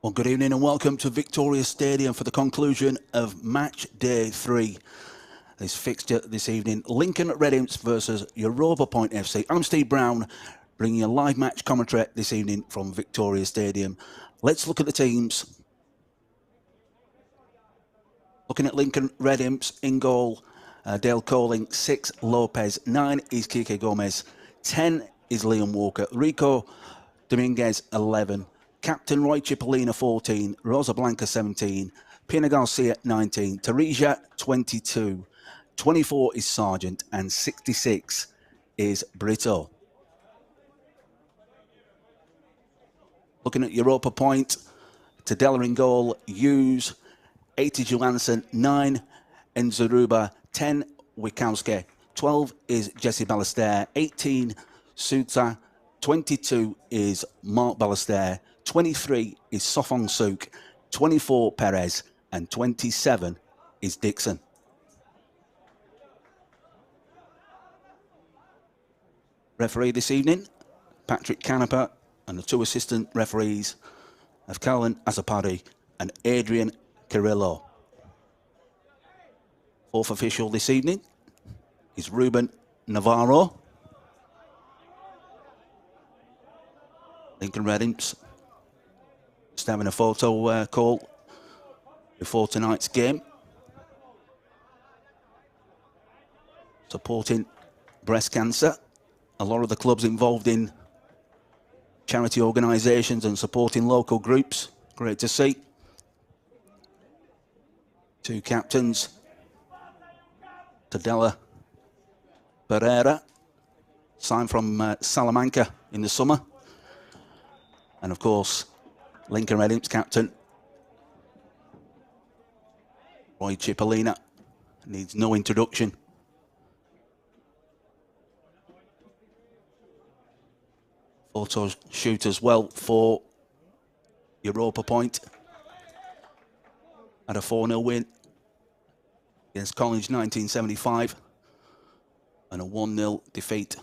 Well, good evening and welcome to Victoria Stadium for the conclusion of match day 3. This fixture this evening, Lincoln Red Imps versus Europa Point FC. I'm Steve Brown, bringing you a live match commentary this evening from Victoria Stadium. Let's look at the teams. Looking at Lincoln Red Imps, in goal, Dale Coling, 6, Lopez, 9 is Kike Gomez, 10 is Liam Walker, Rico Dominguez, 11, Captain Roy Cipollina, 14, Rosa Blanca, 17, Pina Garcia, 19, Teresa, 22, 24 is Sargent, and 66 is Brito. Looking at Europa Point, Tadella in goal, Hughes, 8 is Johansson, 9 Enzaruba, 10 Wikowski, 12 is Jesse Ballester, 18 Suta, 22 is Mark Ballester, 23 is Sofong Suk, 24 Perez, and 27 is Dixon. Referee this evening, Patrick Canepa, and the 2 assistant referees of Colin Azapari and Adrian Carrillo. 4th official this evening is Ruben Navarro. Lincoln Red Imps just having a photo call before tonight's game. Supporting breast cancer. A lot of the clubs involved in charity organisations and supporting local groups. Great to see. 2 captains. Tadella Pereira, signed from Salamanca in the summer. And of course, Lincoln Red Imps captain Roy Cipollina needs no introduction. Photo shoot as well for Europa Point. Had a 4-0 win against College 1975 and a 1-0 defeat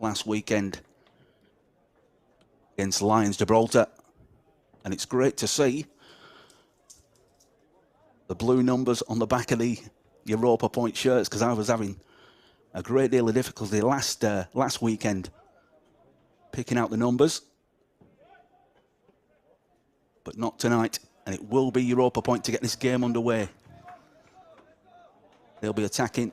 last weekend against Lions Gibraltar. And it's great to see the blue numbers on the back of the Europa Point shirts, because I was having a great deal of difficulty last weekend picking out the numbers. But not tonight, and it will be Europa Point to get this game underway. They'll be attacking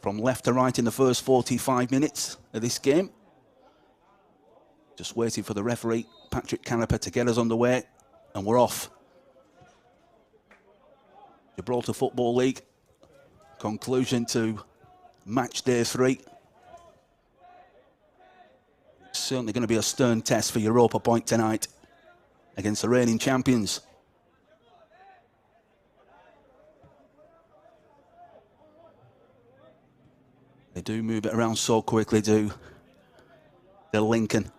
from left to right in the first 45 minutes of this game. Just waiting for the referee, Patrick Canepa, to get us underway, and we're off. Gibraltar Football League, conclusion to match day 3. It's certainly going to be a stern test for Europa Point tonight against the reigning champions. They do move it around so quickly, do the Lincoln.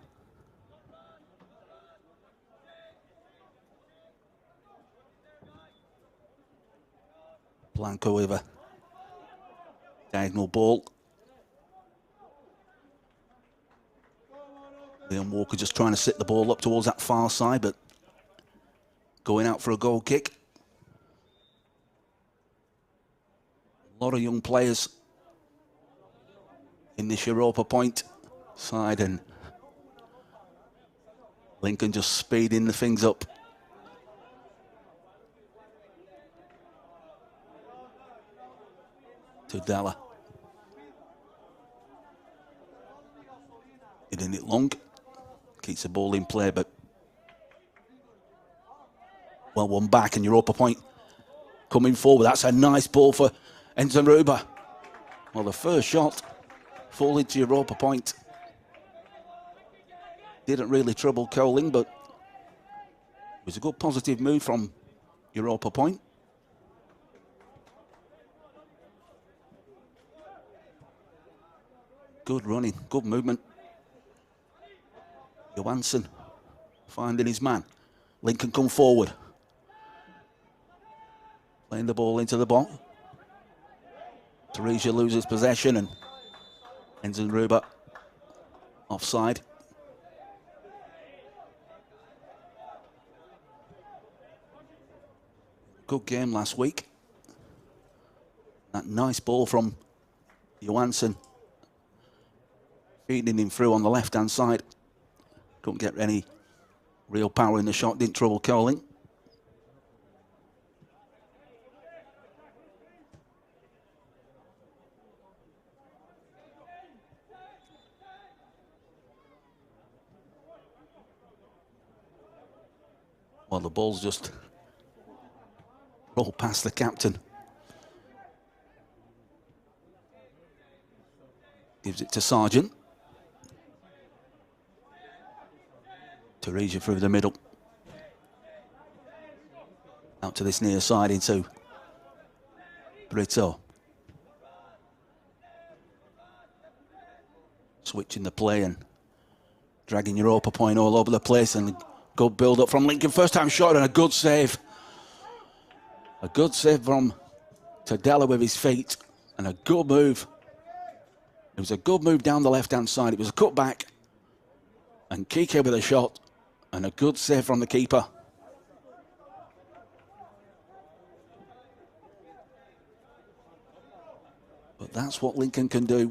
Blanco with a diagonal ball. Liam Walker just trying to sit the ball up towards that far side, but going out for a goal kick. A lot of young players in this Europa Point side, and Lincoln just speeding the things up. Della. Hitting it long. Keeps the ball in play, but well won back, and Europa Point coming forward. That's a nice ball for Enzaruba. Well, the first shot falling to Europa Point didn't really trouble Coling, but it was a good positive move from Europa Point. Good running, good movement. Johansson finding his man. Lincoln come forward. Playing the ball into the box. Teresa loses possession, and Enzaruba offside. good game last week. That nice ball from Johansson, feeding him through on the left-hand side. Couldn't get any real power in the shot, didn't trouble Cowling. Well, the ball's just rolled past the captain. Gives it to Sargent. Teresia through the middle. Out to this near side into Brito. Switching the play and dragging Europa point all over the place, and good build up from Lincoln. First time shot and a good save. A good save from Tadella with his feet, and a good move. It was a good move down the left-hand side. It was a cut back, and Kike with a shot, and a good save from the keeper. But that's what Lincoln can do.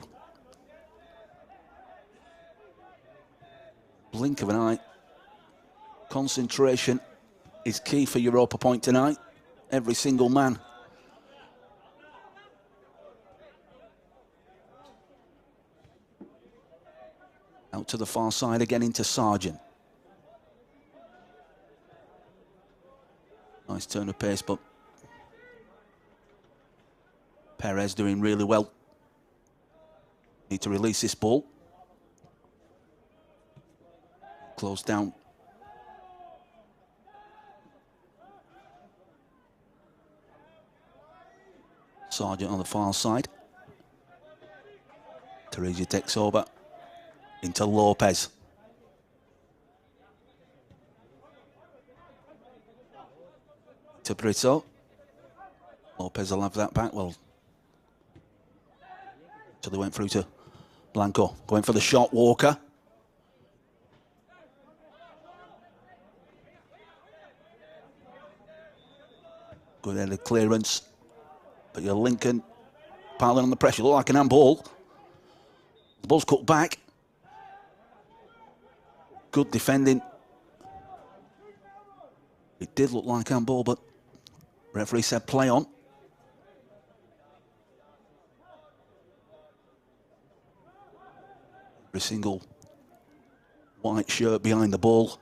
Blink of an eye. Concentration is key for Europa point tonight. Every single man. Out to the far side again into Sargent. Nice turn of pace, but Perez doing really well. Need to release this ball. Close down. Sargent on the far side. Teresia takes over into Lopez. To Brito. Lopez will have that back. Well, so they went through to Blanco. Going for the shot, Walker. Good headed clearance. But your Lincoln piling on the pressure. Look like an handball. The ball's cut back. Good defending. It did look like handball, but referee said play on. Every single white shirt behind the ball.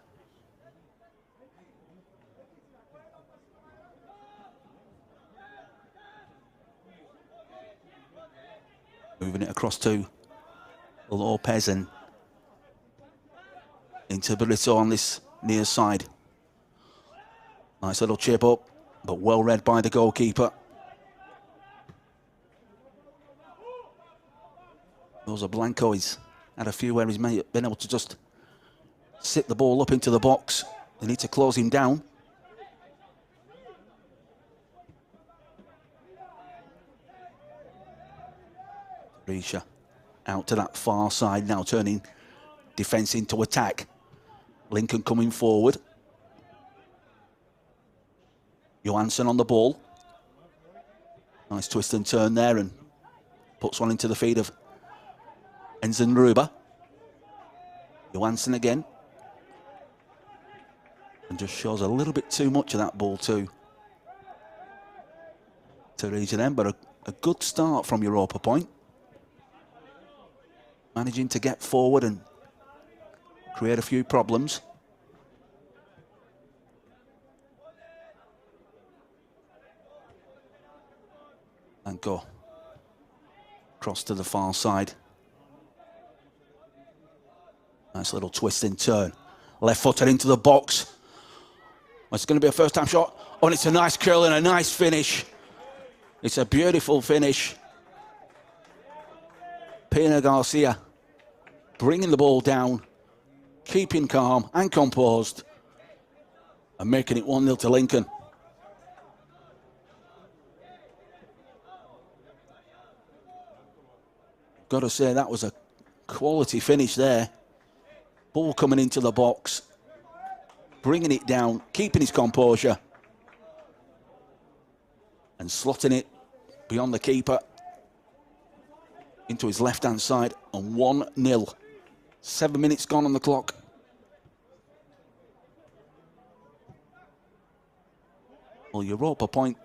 Moving it across to Lopez and into Brito on this near side. Nice little chip up, but well read by the goalkeeper. Those are Blanco. He's had a few where he's been able to just sit the ball up into the box. They need to close him down. Risha out to that far side now, turning defence into attack. Lincoln coming forward. Johansson on the ball. Nice twist and turn there, and puts one into the feet of Enzenruba. Johansson again. And just shows a little bit too much of that ball to Teresia then, but a good start from Europa point. Managing to get forward and create a few problems. And go across to the far side. Nice little twist and turn. Left footed into the box. It's going to be a first time shot. Oh, and it's a nice curl and a nice finish. It's a beautiful finish. Pina Garcia bringing the ball down, keeping calm and composed, and making it 1-0 to Lincoln. Got to say, that was a quality finish there. Ball coming into the box, bringing it down, keeping his composure. and slotting it beyond the keeper into his left-hand side, and 1-0. 7 minutes gone on the clock. Well, Europa point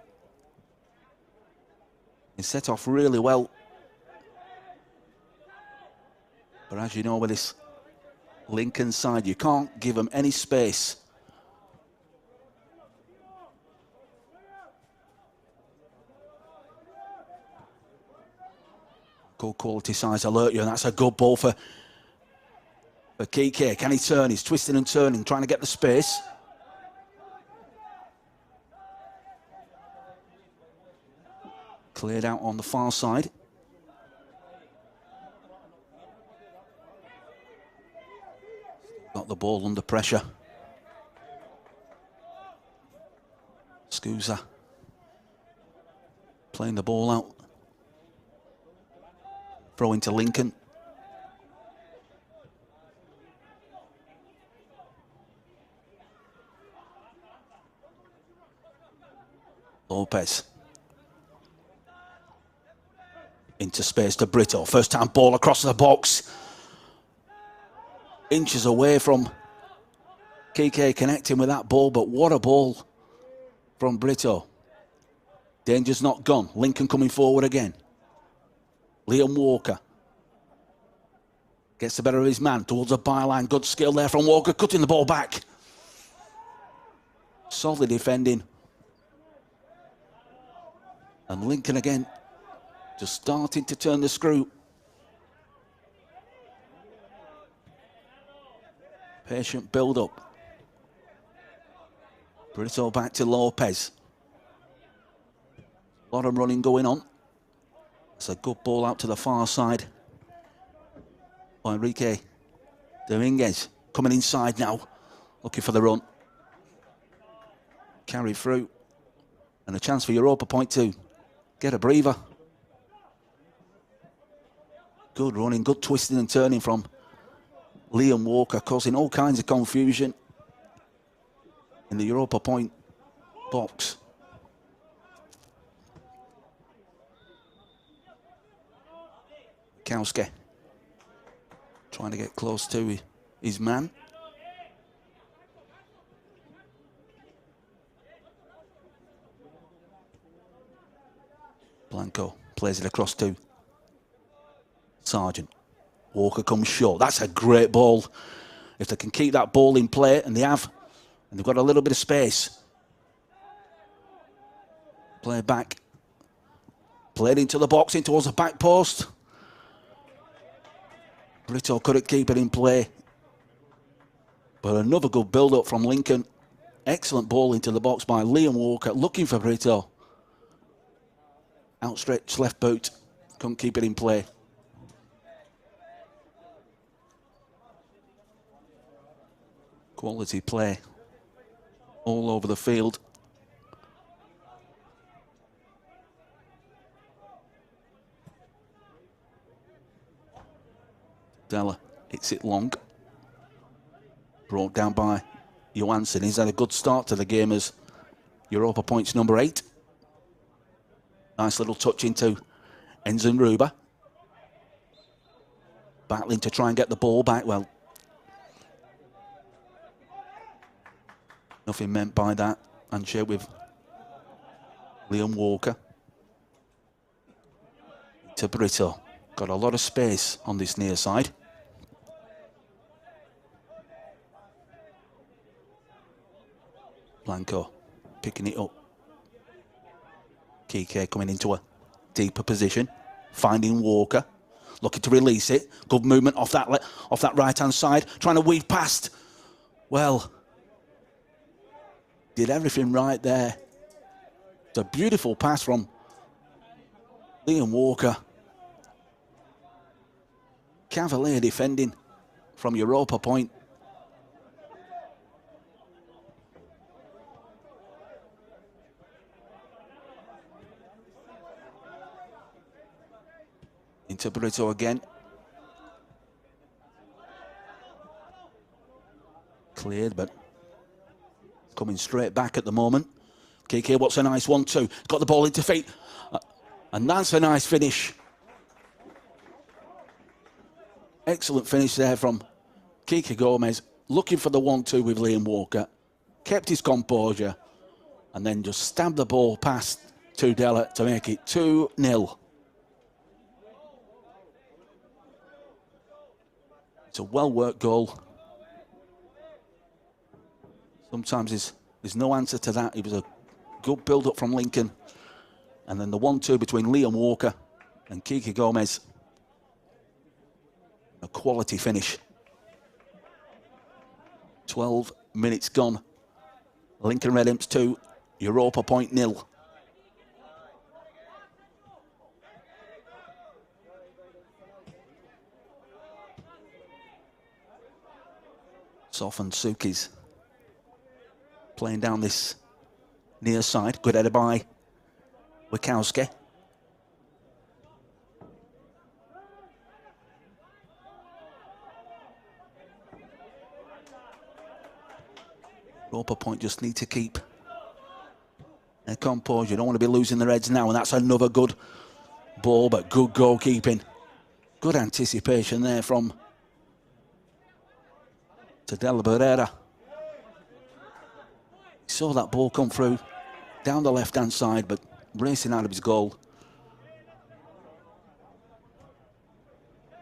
is set off really well. But as you know, with this Lincoln side, you can't give them any space. Good quality size alert you, and that's a good ball for Kike. Can he turn? He's twisting and turning, trying to get the space. Cleared out on the far side. Got the ball under pressure. Scusa playing the ball out. Throw into Lincoln. Lopez. Into space to Brito. First time ball across the box. Inches away from Kike connecting with that ball, but what a ball from Brito. Danger's not gone. Lincoln coming forward again. Liam Walker gets the better of his man towards a byline. Good skill there from Walker, cutting the ball back. Solid defending. And Lincoln again, just starting to turn the screw. Patient build-up. Brito back to Lopez. A lot of running going on. It's a good ball out to the far side. Enrique Dominguez coming inside now, looking for the run. Carry through. And a chance for Europa point to get a breather. Good running, good twisting and turning from Liam Walker, causing all kinds of confusion in the Europa point box. Kowski trying to get close to his man. Blanco plays it across to Sargent. Walker comes short. That's a great ball. If they can keep that ball in play, and they have, and they've got a little bit of space. Play back. Played into the box, in towards the back post. Brito couldn't keep it in play. But another good build-up from Lincoln. Excellent ball into the box by Liam Walker, looking for Brito. Outstretched left boot. Couldn't keep it in play. Quality play all over the field. Della hits it long. Brought down by Johansson. He's had a good start to the game as Europa points number 8. Nice little touch into Nzunruba. Battling to try and get the ball back. Well, nothing meant by that. Handshake with Liam Walker. To Brito. Got a lot of space on this near side. Blanco picking it up. Kike coming into a deeper position. Finding Walker. Looking to release it. Good movement off that right-hand side. Trying to weave past. Well, did everything right there. It's a beautiful pass from Liam Walker. Cavalier defending from Europa point. Into Brito again. Cleared, but coming straight back at the moment. Kiki, what's a nice 1-2. Got the ball into feet. And that's a nice finish. Excellent finish there from Kiki Gomez. Looking for the 1-2 with Liam Walker. Kept his composure. And then just stabbed the ball past Tudela to make it 2-0. It's a well-worked goal. Sometimes there's no answer to that. It was a good build-up from Lincoln. And then the 1-2 between Liam Walker and Kiki Gomez. A quality finish. 12 minutes gone. Lincoln Red Imps 2, Europa point 0. Sofan Sukis playing down this near side. Good header by Wikowski. Europa point just need to keep their composure. You don't want to be losing the Reds now, and that's another good ball, but good goalkeeping. Good anticipation there from Tudela Barrera. He saw that ball come through down the left-hand side, but racing out of his goal.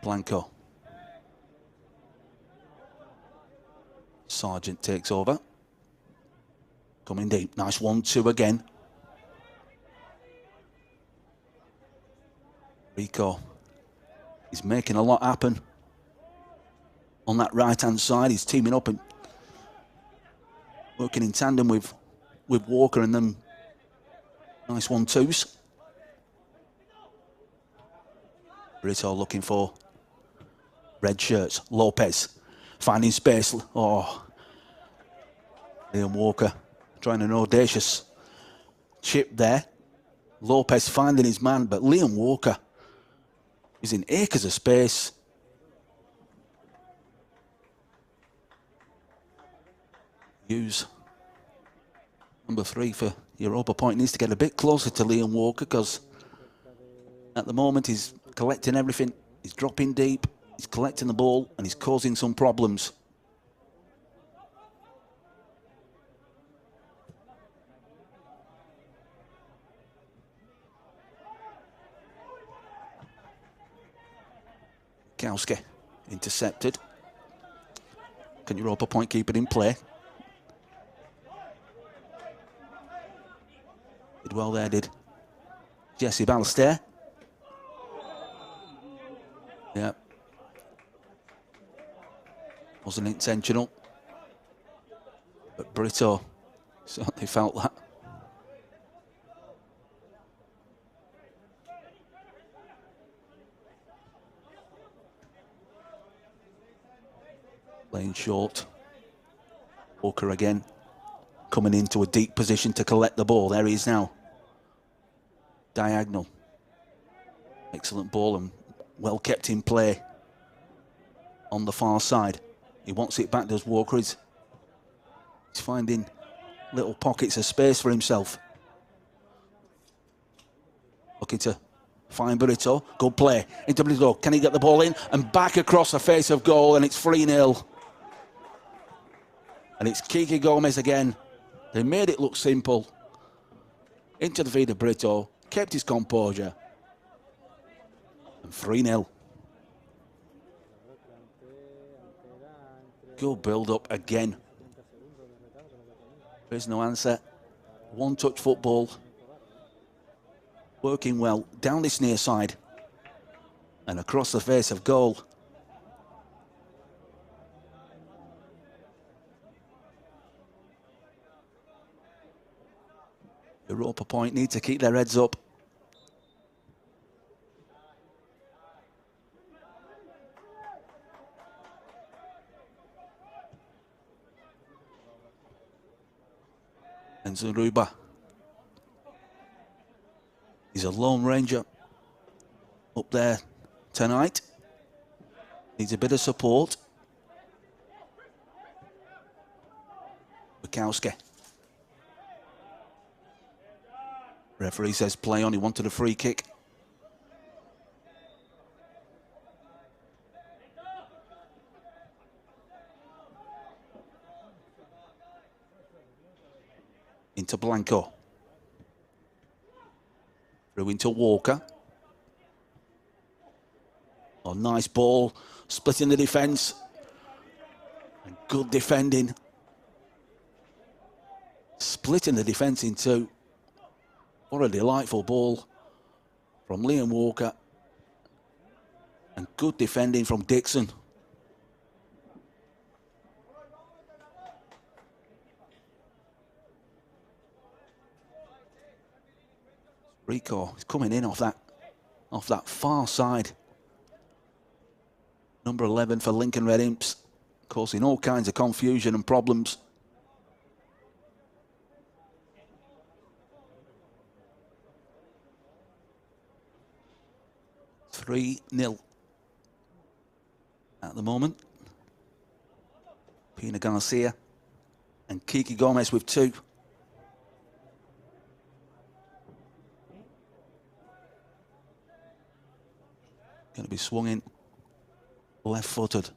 Blanco. Sargent takes over. Coming deep. Nice 1-2 again. Rico. He's making a lot happen on that right-hand side. He's teaming up and working in tandem with Walker and them nice 1-2s. Brito looking for red shirts. Lopez finding space. Oh, Liam Walker trying an audacious chip there. Lopez finding his man, but Liam Walker is in acres of space. Use number 3 for Europa point needs to get a bit closer to Liam Walker, because at the moment he's collecting everything. He's dropping deep, he's collecting the ball, and he's causing some problems. Wikowski intercepted. Can Europa point keep it in play? Did well there, did Jesse Ballester. Yeah. Wasn't intentional. But Brito certainly felt that. Playing short. Walker again. Coming into a deep position to collect the ball. There he is now. Diagonal. Excellent ball and well kept in play on the far side. He wants it back, does Walker. He's finding little pockets of space for himself. Looking to find Burrito. Good play into Burrito. Can he get the ball in? And back across the face of goal, and it's 3-0. And it's Kiki Gomez again. They made it look simple. Into the feet of Brito. Kept his composure. And 3-0. Good build-up again. There's no answer. One-touch football. Working well down this near side. And across the face of goal. Europa point need to keep their heads up. And Zaruba. He's a lone ranger up there tonight. Needs a bit of support. Wikowski. Referee says play on. He wanted a free kick. Into Blanco. Through into Walker. Oh, nice ball. Splitting the defence. And good defending. Splitting the defence in two. What a delightful ball from Liam Walker. And good defending from Dixon. Rico is coming in off that far side. Number 11 for Lincoln Red Imps, causing all kinds of confusion and problems. Three 0 at the moment. Pina Garcia and Kiki Gomez with 2. Going to be swung in left-footed.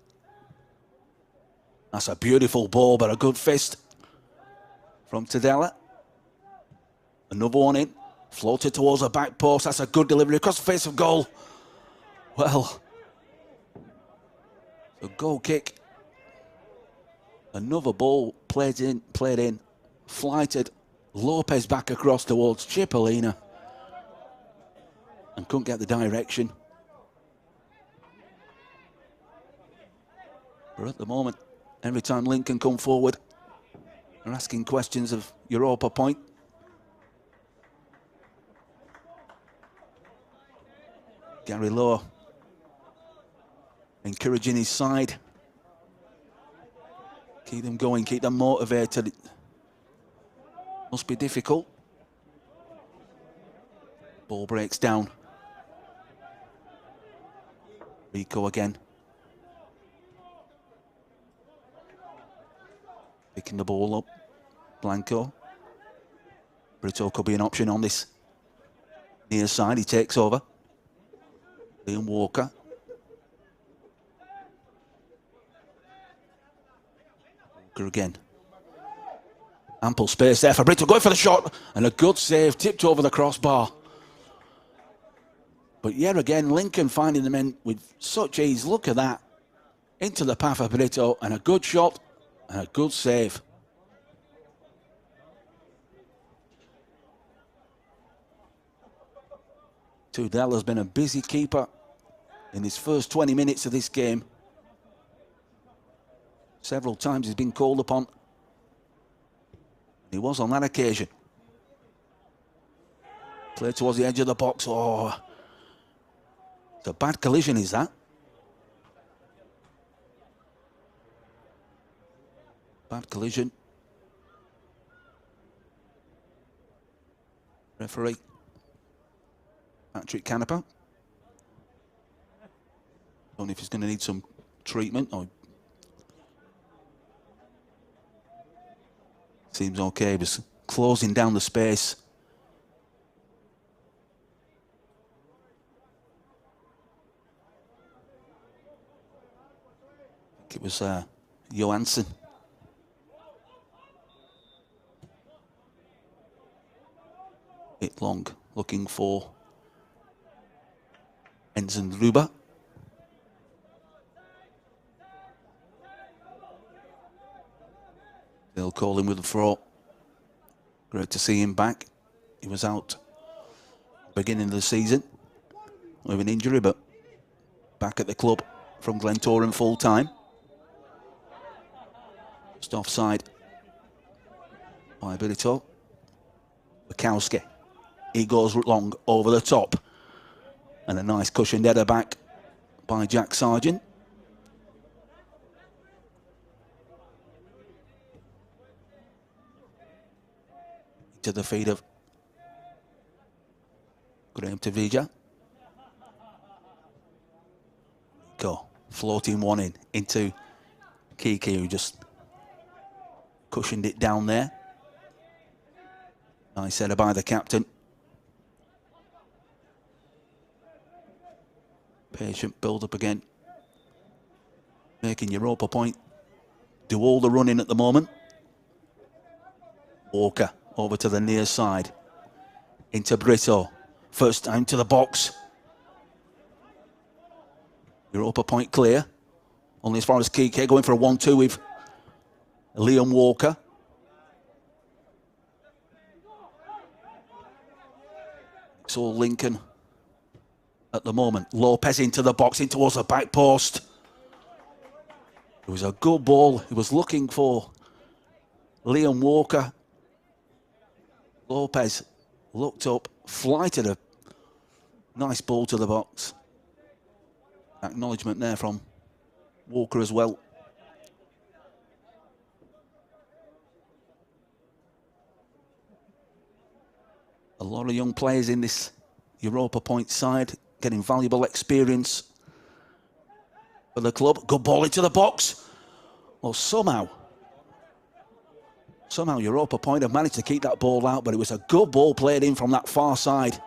That's a beautiful ball, but a good fist from Tadella. Another one in, floated towards the back post. That's a good delivery across the face of goal. Well, a goal kick. Another ball played in, flighted Lopez back across towards Cipollina and couldn't get the direction. But at the moment, every time Lincoln come forward, they're asking questions of Europa point. Gary Lowe encouraging his side. Keep them going, keep them motivated. It must be difficult. Ball breaks down. Rico again. Picking the ball up. Blanco. Brito could be an option on this near side. He takes over. Liam Walker. Walker again. Ample space there for Brito. Going for the shot. And a good save. Tipped over the crossbar. But yet again, Lincoln finding the men with such ease. Look at that. Into the path of Brito. And a good shot. And a good save. Tudela has been a busy keeper in his first 20 minutes of this game. Several times he's been called upon. He was on that occasion. Play towards the edge of the box. Oh, it's a bad collision, is that? Bad collision. Referee Patrick Canepa. Don't know if he's going to need some treatment or seems okay. He was closing down the space. I think it was Johansson. Hit long, looking for Enzen Ruba. They'll call him with a throw. Great to see him back. He was out beginning of the season with an injury, but back at the club from Glentoran full time. Just offside by Brito. Bukowski. He goes long over the top. And a nice cushioned header back by Jack Sargent. To the feet of Graham Tavija. Go. Floating one in into Kiki, who just cushioned it down there. Nice header by the captain. Patient build up again. Making Europa point do all the running at the moment. Walker over to the near side. Into Brito. First time to the box. Europa point clear. Only as far as Kike, going for a 1-2 with Liam Walker. It's all Lincoln at the moment. Lopez into the box, in towards the back post. It was a good ball. He was looking for Liam Walker. Lopez looked up, flighted a nice ball to the box. Acknowledgement there from Walker as well. A lot of young players in this Europa point side getting valuable experience for the club. Good ball into the box. Well, somehow Europa point have managed to keep that ball out, but it was a good ball played in from that far side.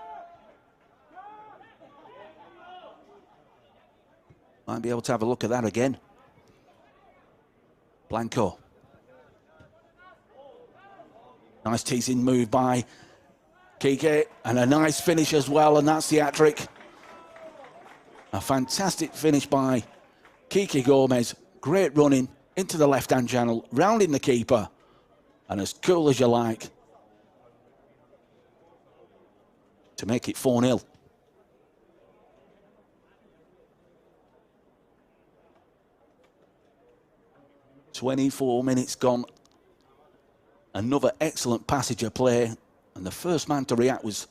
Might be able to have a look at that again. Blanco. Nice teasing move by Kike, and a nice finish as well, and that's the hat-trick. A fantastic finish by Kike Gomez. Great running into the left-hand channel, rounding the keeper, and as cool as you like to make it 4-0. "24 minutes gone." Another excellent passage of play, and the first man to react was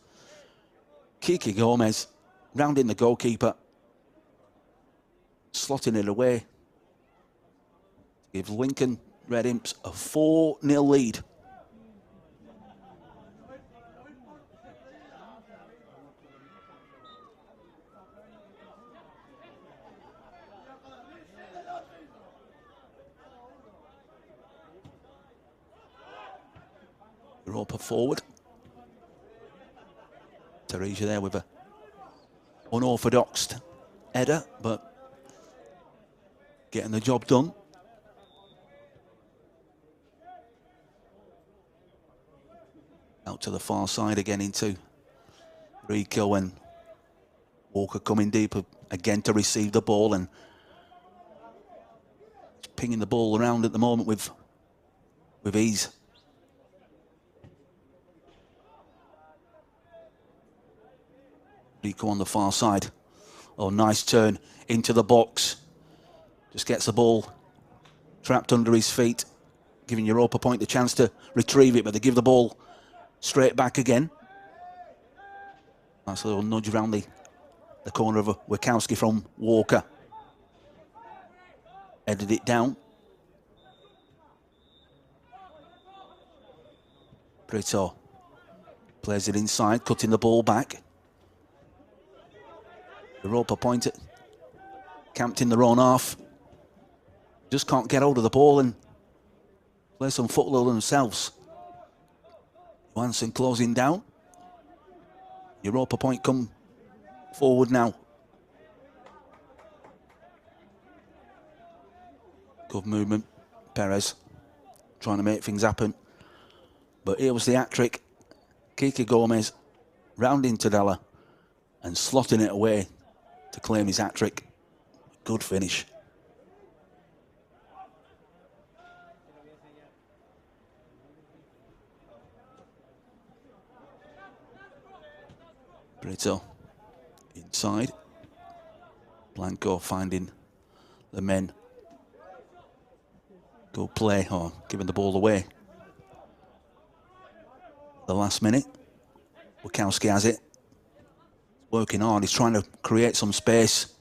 Kike Gomez, rounding the goalkeeper, slotting it away to give Lincoln Red Imps a 4-0 lead. Europa forward. Teresa there with a unorthodox header, but getting the job done. Out to the far side again into Rico, and Walker coming deep again to receive the ball, and pinging the ball around at the moment with ease. Rico on the far side. Oh, nice turn into the box. Just gets the ball trapped under his feet, giving Europa point the chance to retrieve it, but they give the ball straight back again. Nice little nudge around the corner of Wikowski from Walker. Headed it down. Brito plays it inside, cutting the ball back. Europa point camped in their own half. Just can't get hold of the ball and play some football themselves. Johansson closing down. Europa point come forward now. Good movement. Perez trying to make things happen. But here was the hat-trick. Kike Gomez rounding Tadella and slotting it away to claim his hat-trick. Good finish. Brito inside. Blanco finding the men. Good play, or giving the ball away. The last minute. Wikowski has it. Working hard, he's trying to create some space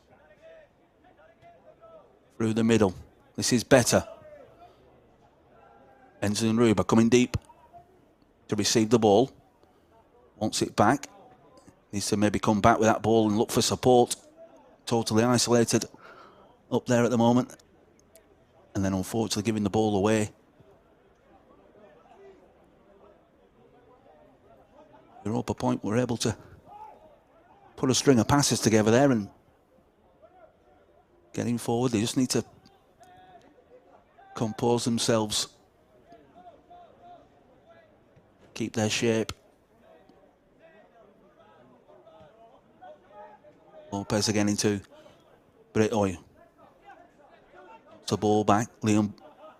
through the middle. This is better. Enzo and Ruba coming deep to receive the ball. Wants it back. Needs to maybe come back with that ball and look for support. Totally isolated up there at the moment. And then unfortunately giving the ball away. Europa point were able to put a string of passes together there and getting forward. They just need to compose themselves, keep their shape. Lopez again into Britoy. The ball back. Liam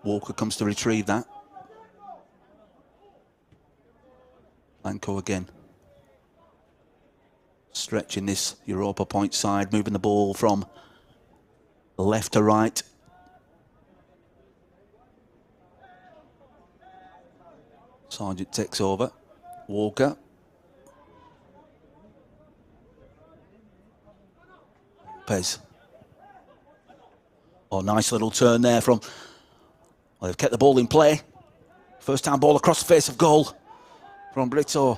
Walker comes to retrieve that. Blanco again. Stretching this Europa point side, moving the ball from left to right. Sargent takes over. Walker. Lopez. Oh, nice little turn there from... Well, they've kept the ball in play. First time ball across the face of goal from Brito.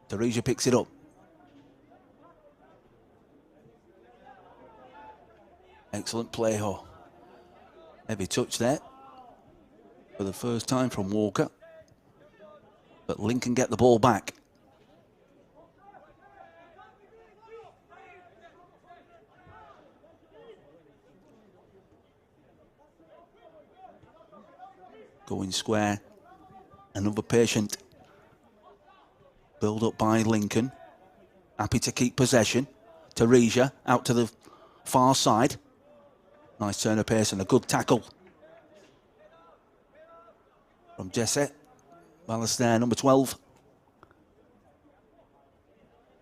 Darija picks it up. Excellent play, Ho. Heavy touch there for the first time from Walker. But Lincoln get the ball back. Going square. Another patient. Build up by Lincoln. Happy to keep possession. Darija out to the far side. Nice turn of pace and a good tackle from Jesse. Ballester, number 12.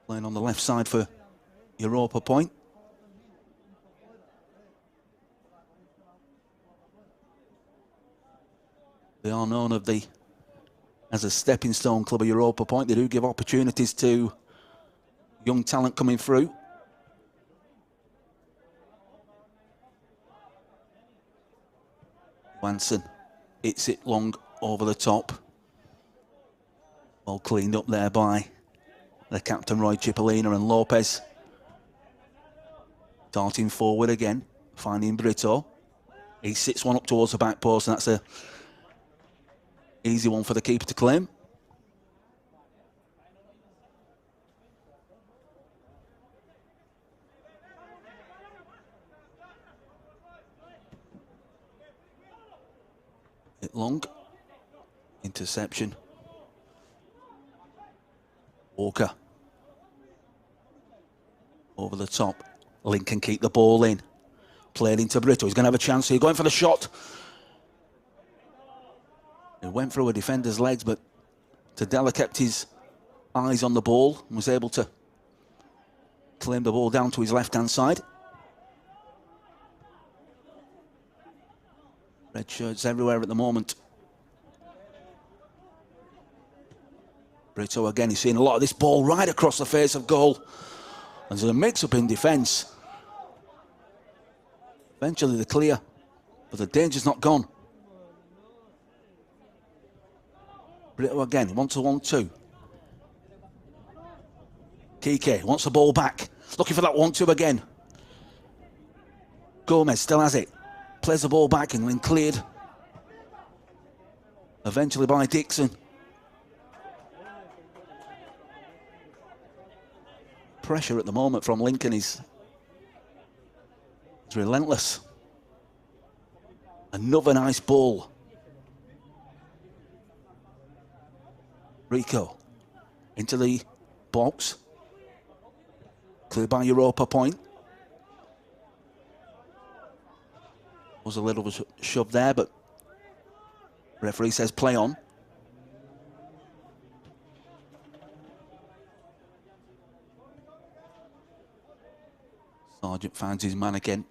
Playing on the left side for Europa Point. They are known as a stepping stone club of Europa Point. They do give opportunities to young talent coming through. Wanson hits it long over the top. Well cleaned up there by the captain Roy Cipollina, and Lopez darting forward again, finding Brito. He sits one up towards the back post, and that's a easy one for the keeper to claim. Hit long. Interception. Walker. Over the top. Lincoln keep the ball in. Played into Brito. He's going to have a chance here. Going for the shot. It went through a defender's legs, but Tadella kept his eyes on the ball and was able to claim the ball down to his left-hand side. Red shirts everywhere at the moment. Brito again, he's seeing a lot of this ball right across the face of goal. There's a mix-up in defence. Eventually the clear, but the danger's not gone. Brito again, 1-1-2. Kike wants the ball back. Looking for that 1-2 again. Gomez still has it. Plays the ball back and then cleared. Eventually by Dixon. Pressure at the moment from Lincoln is relentless. Another nice ball. Rico into the box. Cleared by Europa Point. Was a little shove there, but referee says play on. Sargent finds his man again.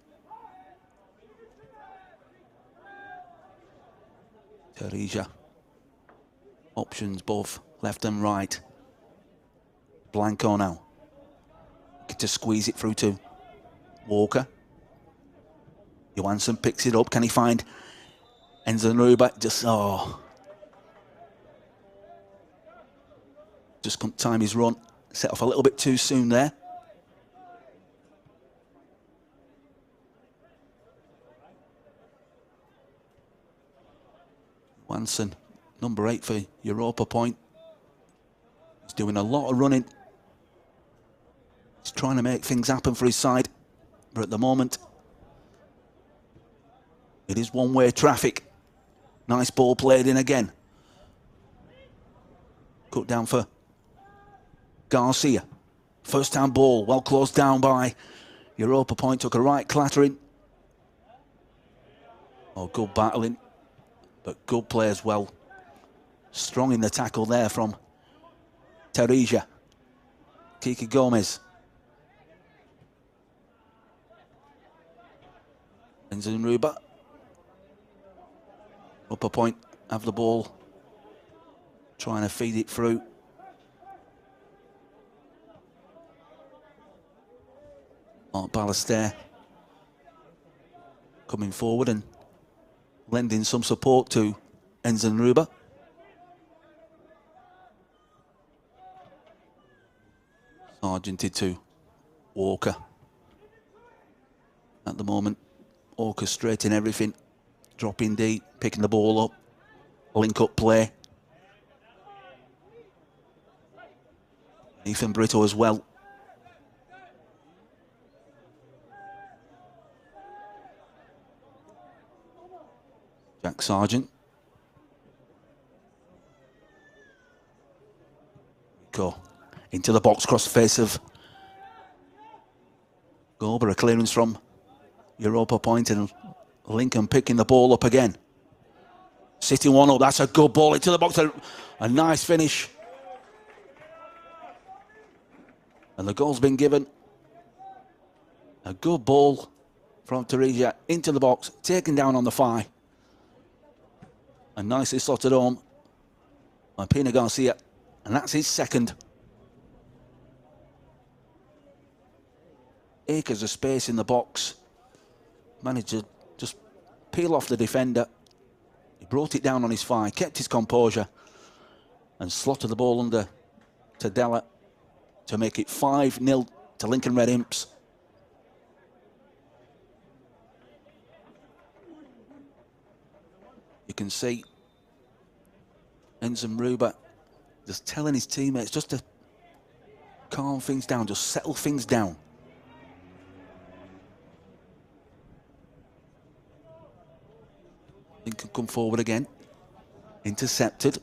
Darija. Options both left and right. Blanco now. Get to squeeze it through to Walker. Johansson picks it up. Can he find Enzenruba? Just couldn't time his run. Set off a little bit too soon there. Johansson, number 8 for Europa Point. He's doing a lot of running. He's trying to make things happen for his side. But at the moment, it is one-way traffic. Nice ball played in again. Cut down for Garcia. First time ball, well closed down by Europa Point. Took a right clattering. Oh, good battling, but good play as well. Strong in the tackle there from Teresa. Kiki Gomez. Nzunruba. Upper Point have the ball. Trying to feed it through. Mark Ballester coming forward and lending some support to Nzunruba. Sargented to Walker. At the moment, orchestrating everything. Dropping deep, picking the ball up. Link-up play. Ethan Brito as well. Jack Sargent. Go into the box, cross the face of Gorber. A clearance from Europa Point, and Lincoln picking the ball up again. Sitting one up, that's a good ball into the box. A nice finish. And the goal's been given. A good ball from Teresa into the box, taken down on the thigh. And nicely slotted home by Pina Garcia. And that's his second. Acres of space in the box. Managed to just peel off the defender. He brought it down on his thigh, kept his composure, and slotted the ball under Tadella to make it 5-0 to Lincoln Red Imps. You can see Nzunruba just telling his teammates just to calm things down, just settle things down. Lincoln come forward again. Intercepted.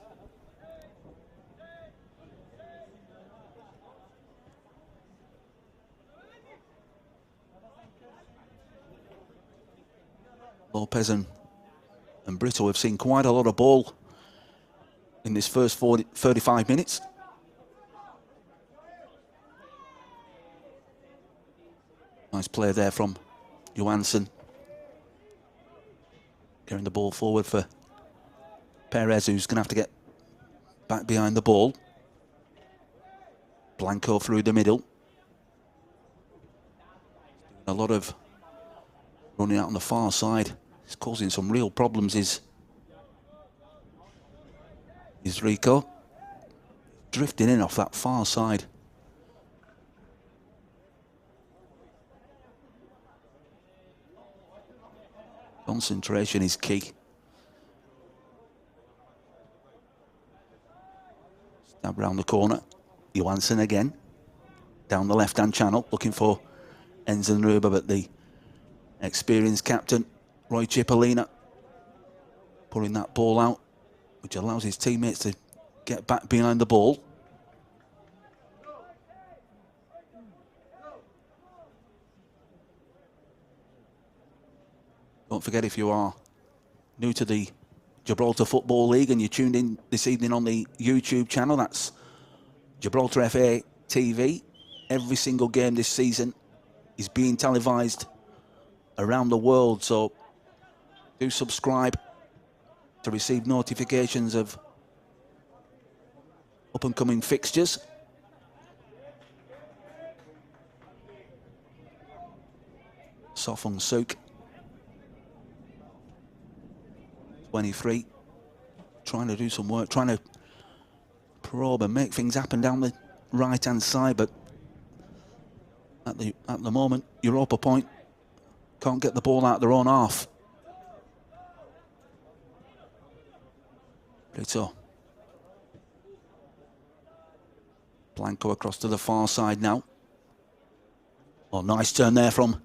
Lopez and Brito have seen quite a lot of ball in this first 35 minutes. Nice play there from Johansson. Carrying the ball forward for Perez, who's going to have to get back behind the ball. Blanco through the middle. A lot of running out on the far side. It's causing some real problems, is Rico. Drifting in off that far side. Concentration is key. Stab round the corner. Johansson again. Down the left-hand channel, looking for Nzunruba, but the experienced captain, Roy Cipollina, pulling that ball out, which allows his teammates to get back behind the ball. Don't forget, if you are new to the Gibraltar Football League and you tuned in this evening on the YouTube channel, that's Gibraltar FA TV. Every single game this season is being televised around the world, so do subscribe to receive notifications of up-and-coming fixtures. Sofung Suk, 23, trying to do some work, trying to probe and make things happen down the right-hand side, but at the moment, Europa Point can't get the ball out of their own half. Brito. Blanco across to the far side now. Oh, nice turn there from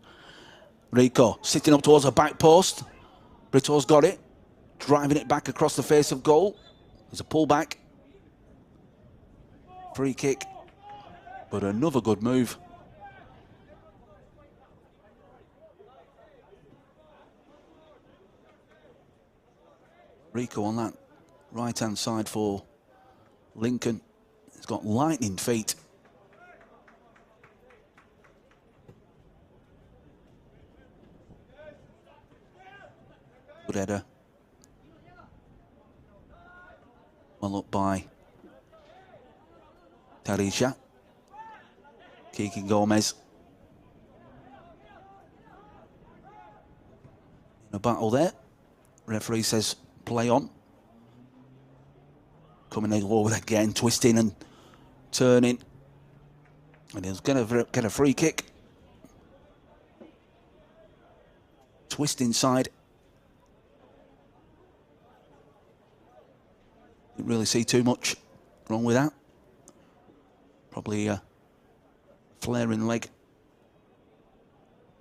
Rico sitting up towards the back post. Brito's got it. Driving it back across the face of goal. There's a pullback. Free kick. But another good move. Rico on that right-hand side for Lincoln. He's got lightning feet. Good header. Well up by Tarisha. Kiki Gomez. In a battle there. Referee says play on. Coming over again, twisting and turning. And he's going to get a free kick. Twist inside. Didn't really see too much wrong with that. Probably a flaring leg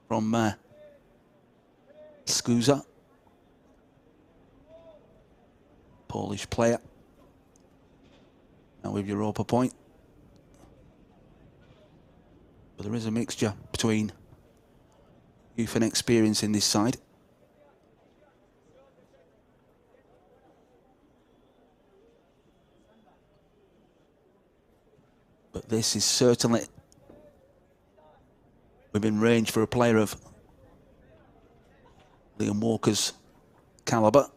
from Skuza. Polish player. Now with Europa point. But there is a mixture between youth and experience in this side. But this is certainly within range for a player of Liam Walker's calibre.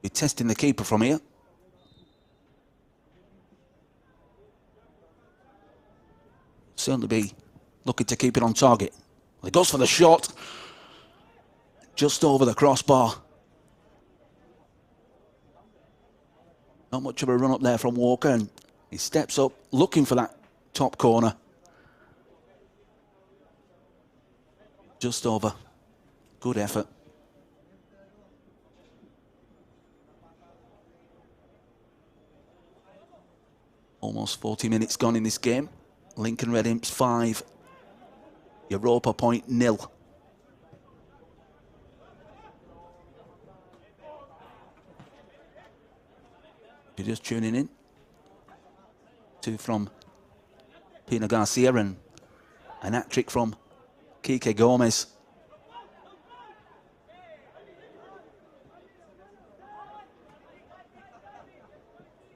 Be testing the keeper from here. Certainly be looking to keep it on target. He goes for the shot. Just over the crossbar. Not much of a run up there from Walker, and he steps up looking for that top corner. Just over. Good effort. Almost 40 minutes gone in this game. Lincoln Red Imps 5. Europa point 0. If you're just tuning in. 2 from Pina Garcia and an hat-trick from Kike Gomez.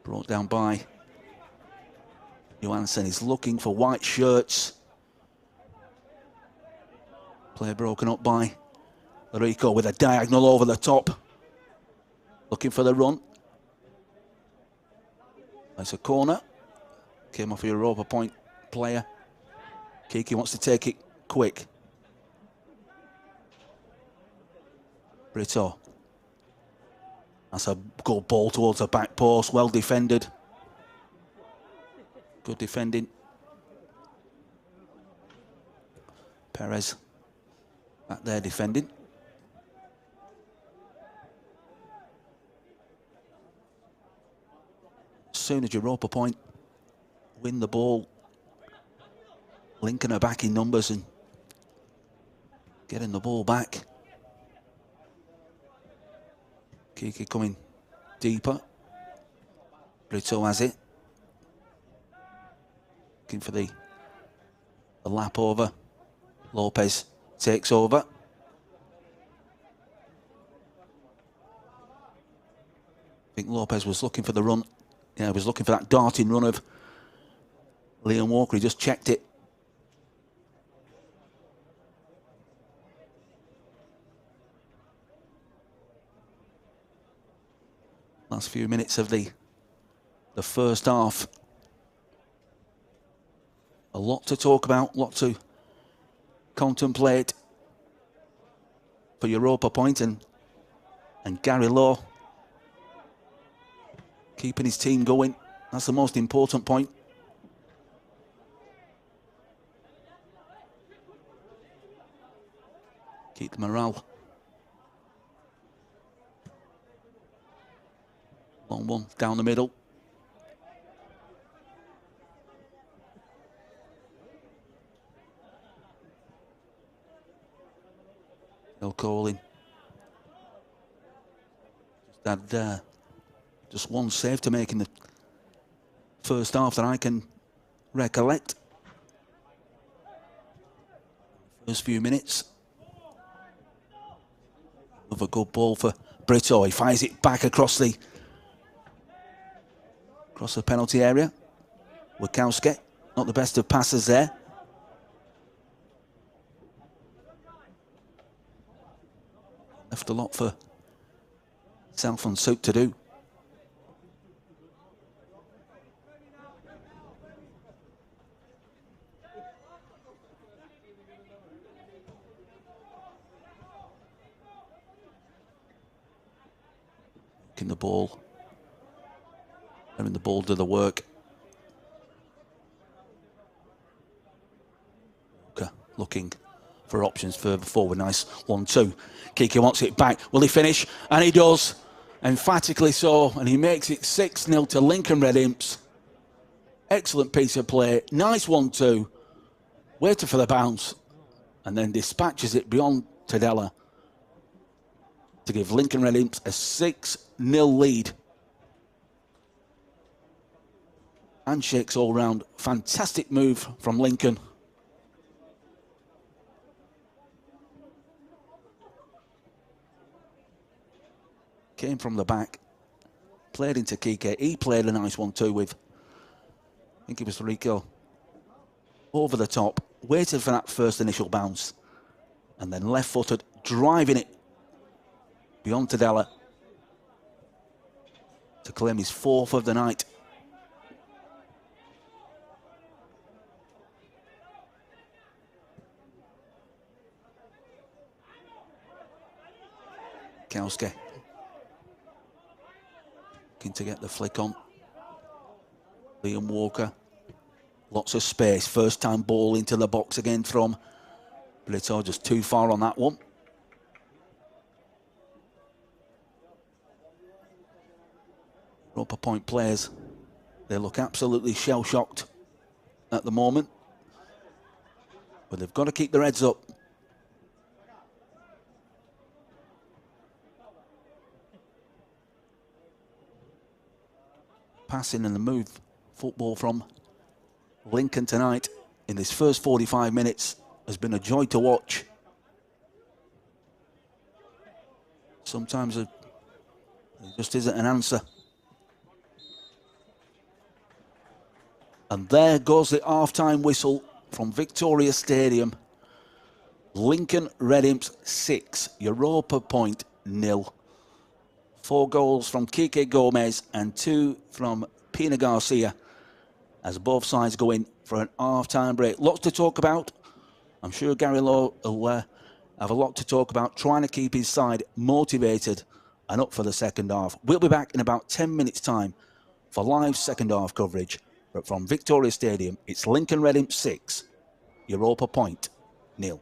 Brought down by Johansson. He's looking for white shirts. Play broken up by Rico with a diagonal over the top. Looking for the run. That's a corner. Came off a Europa point player. Kiki wants to take it quick. Brito. That's a good ball towards the back post. Well defended. Good defending. Perez back there defending. As soon as Europa point win the ball, Lincoln are back in numbers and getting the ball back. Kiki coming deeper. Brito has it. Looking for the lap over. Lopez takes over. I think Lopez was looking for the run. Yeah, he was looking for that darting run of Liam Walker. He just checked it. Last few minutes of the first half. A lot to talk about, a lot to contemplate for Europa point, and Gary Lowe keeping his team going. That's the most important point. Keep the morale. Long one down the middle. calling. Had just one save to make in the first half that I can recollect. First few minutes. Another good ball for Brito. He fires it back across the penalty area. Wachowski, not the best of passes there. Left a lot for South and Soap to do. In the ball, letting the ball do the work. Looking for options further forward. Nice 1-2. Kike wants it back. Will he finish? And he does. Emphatically so. And he makes it 6-0 to Lincoln Red Imps. Excellent piece of play. Nice 1-2. Waited for the bounce. And then dispatches it beyond Tadella to give Lincoln Red Imps a 6-0 lead. Handshakes all round. Fantastic move from Lincoln. Came from the back, played into Kike. He played a nice 1-2 with, I think it was Rico, over the top, waited for that first initial bounce, and then left-footed, driving it beyond Tadella to claim his 4th of the night. Kowski looking to get the flick on. Liam Walker, lots of space. First time ball into the box again from Brito, just too far on that one. Europa Point players, they look absolutely shell-shocked at the moment, but they've got to keep their heads up. Passing and the move football from Lincoln tonight in this first 45 minutes has been a joy to watch. Sometimes there just isn't an answer. And there goes the half-time whistle from Victoria Stadium. Lincoln Red Imps 6, Europa Point 0. 4 goals from Kike Gomez and 2 from Pina Garcia as both sides go in for an half-time break. Lots to talk about. I'm sure Gary Lowe will have a lot to talk about, trying to keep his side motivated and up for the second half. We'll be back in about 10 minutes' time for live second half coverage. But from Victoria Stadium, it's Lincoln Red Imps 6, Europa Point 0.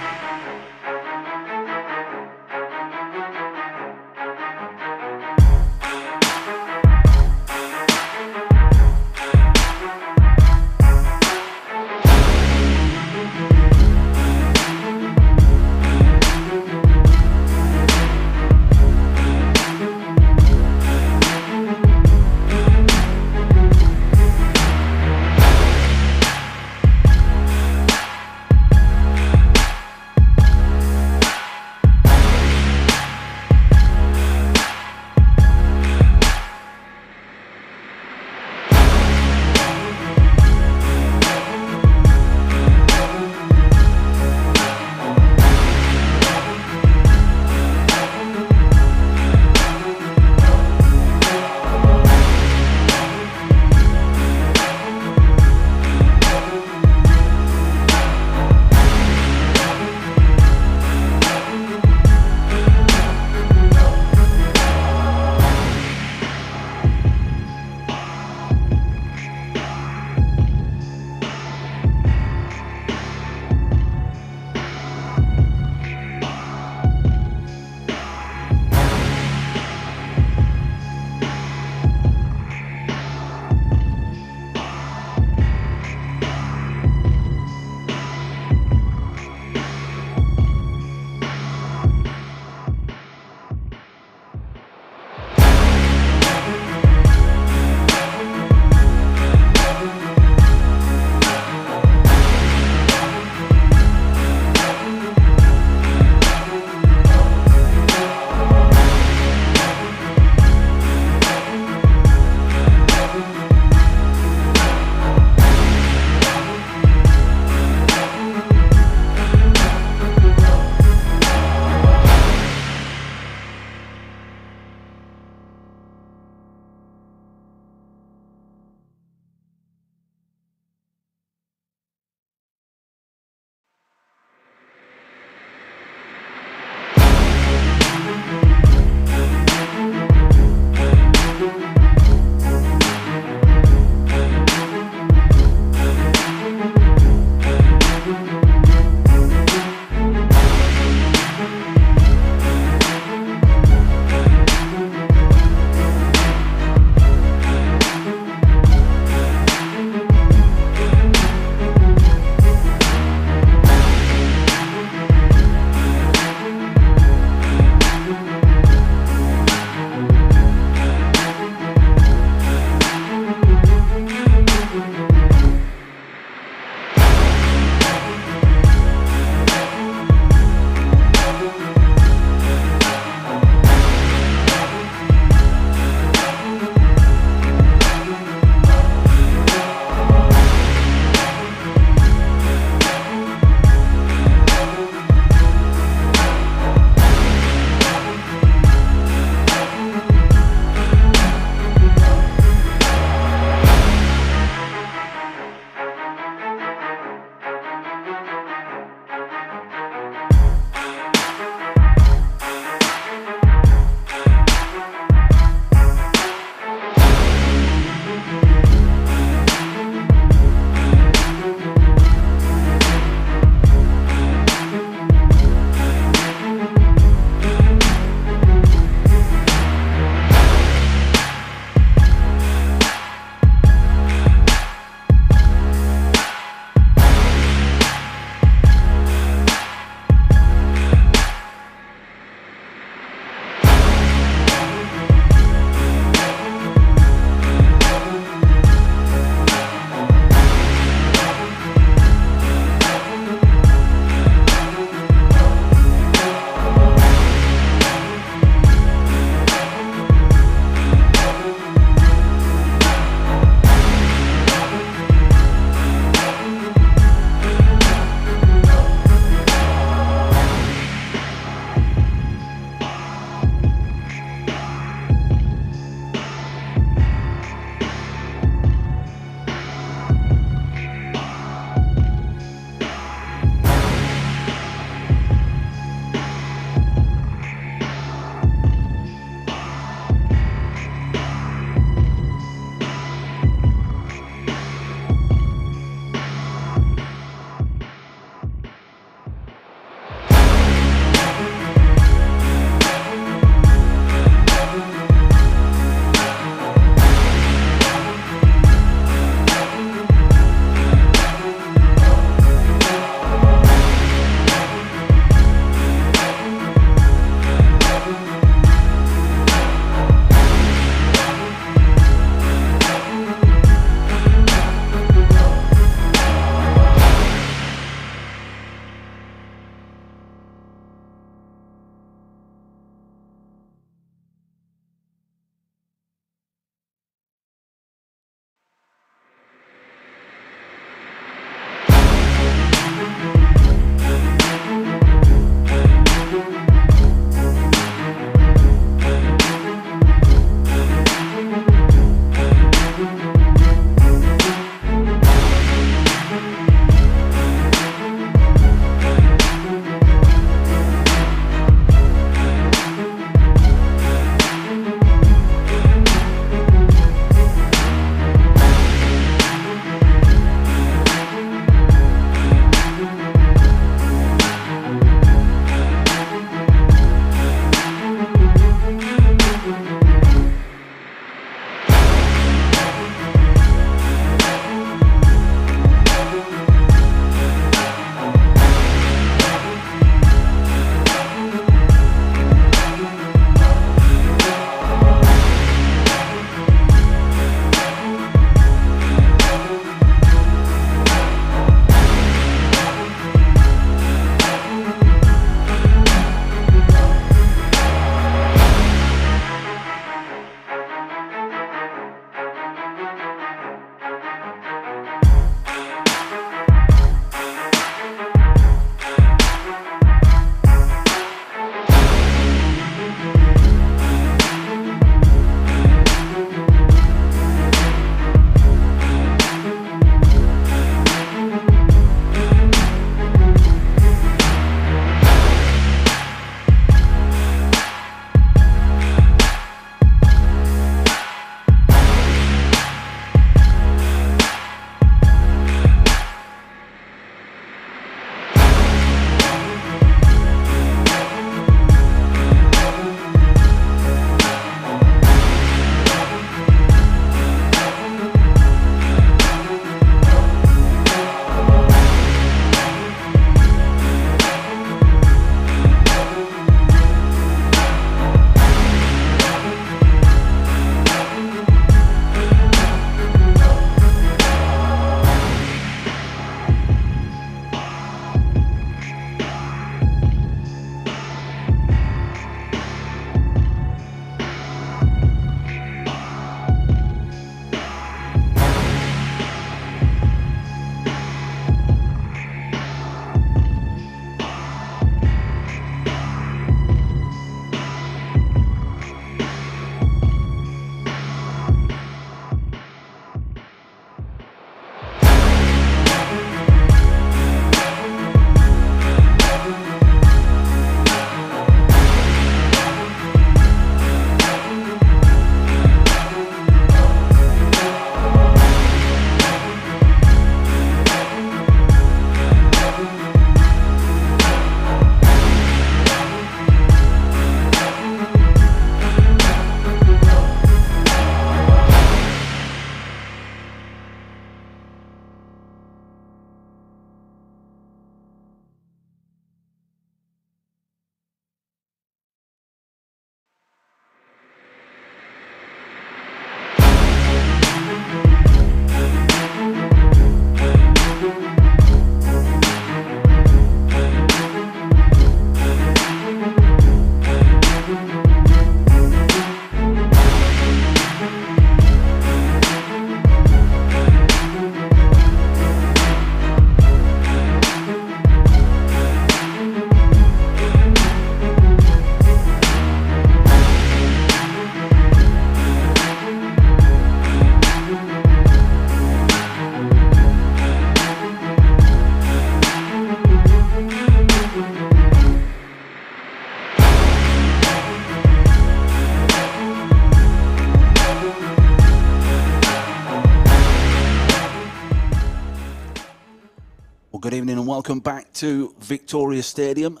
welcome back to Victoria Stadium.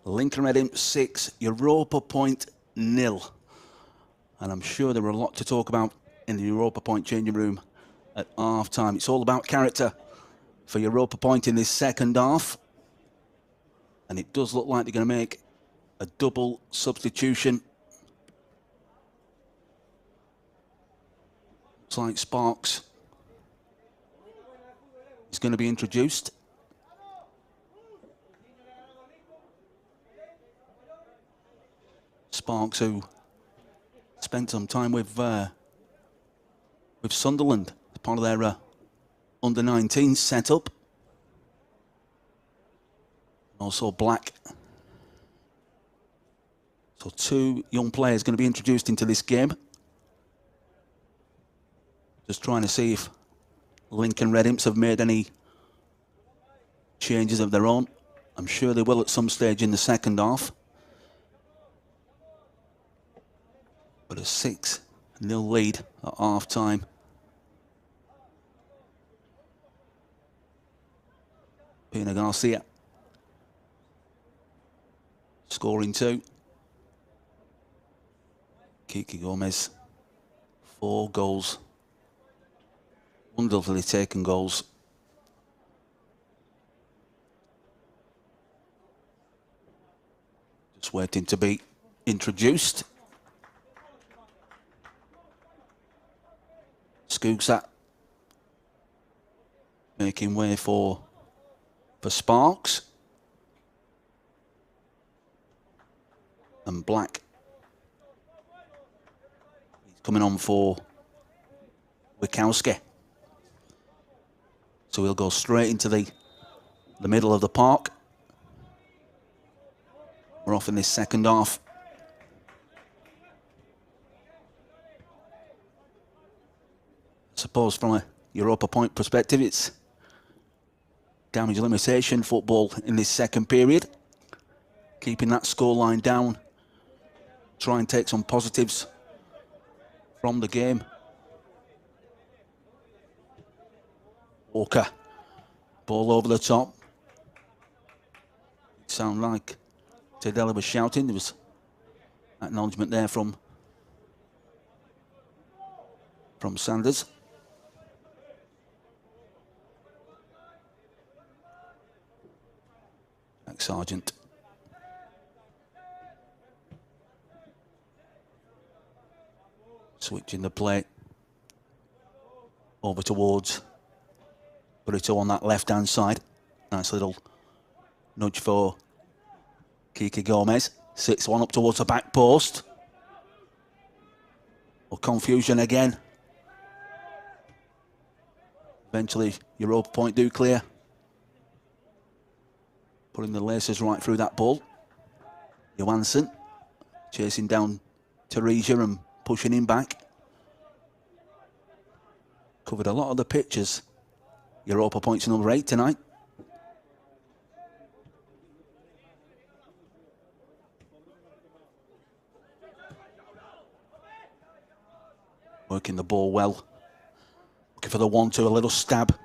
Lincoln Red Imps 6, Europa Point 0. And I'm sure there were a lot to talk about in the Europa Point changing room at half time. It's all about character for Europa Point in this second half. And it does look like they're going to make a double substitution. Looks like Sparks is going to be introduced. Sparks, who spent some time with Sunderland as part of their under-19 setup. Also Black. So two young players going to be introduced into this game. Just trying to see if Lincoln Red Imps have made any changes of their own. I'm sure they will at some stage in the second half. But a 6-0 lead at half time. Pina Garcia scoring 2. Kiki Gomez 4 goals. Wonderfully taken goals. Just waiting to be introduced. Skoogsa making way for Sparks. And Black, he's coming on for Wikowski. So he'll go straight into the middle of the park. We're off in this second half. I suppose from a Europa Point perspective, it's damage limitation football in this second period. Keeping that scoreline down. Try and take some positives from the game. Walker, ball over the top. It sounded like Tedella was shouting. There was acknowledgement there from Sanders. Sargent. Switching the play over towards Burrito on that left-hand side. Nice little nudge for Kiki Gomez. 6-1 up towards the back post. Well, confusion again. Eventually, Europa Point do clear. Putting the laces right through that ball. Johansson chasing down Teresia and pushing him back. Covered a lot of the pitches. Europa Point's number 8 tonight. Working the ball well. Looking for the 1-2, a little stab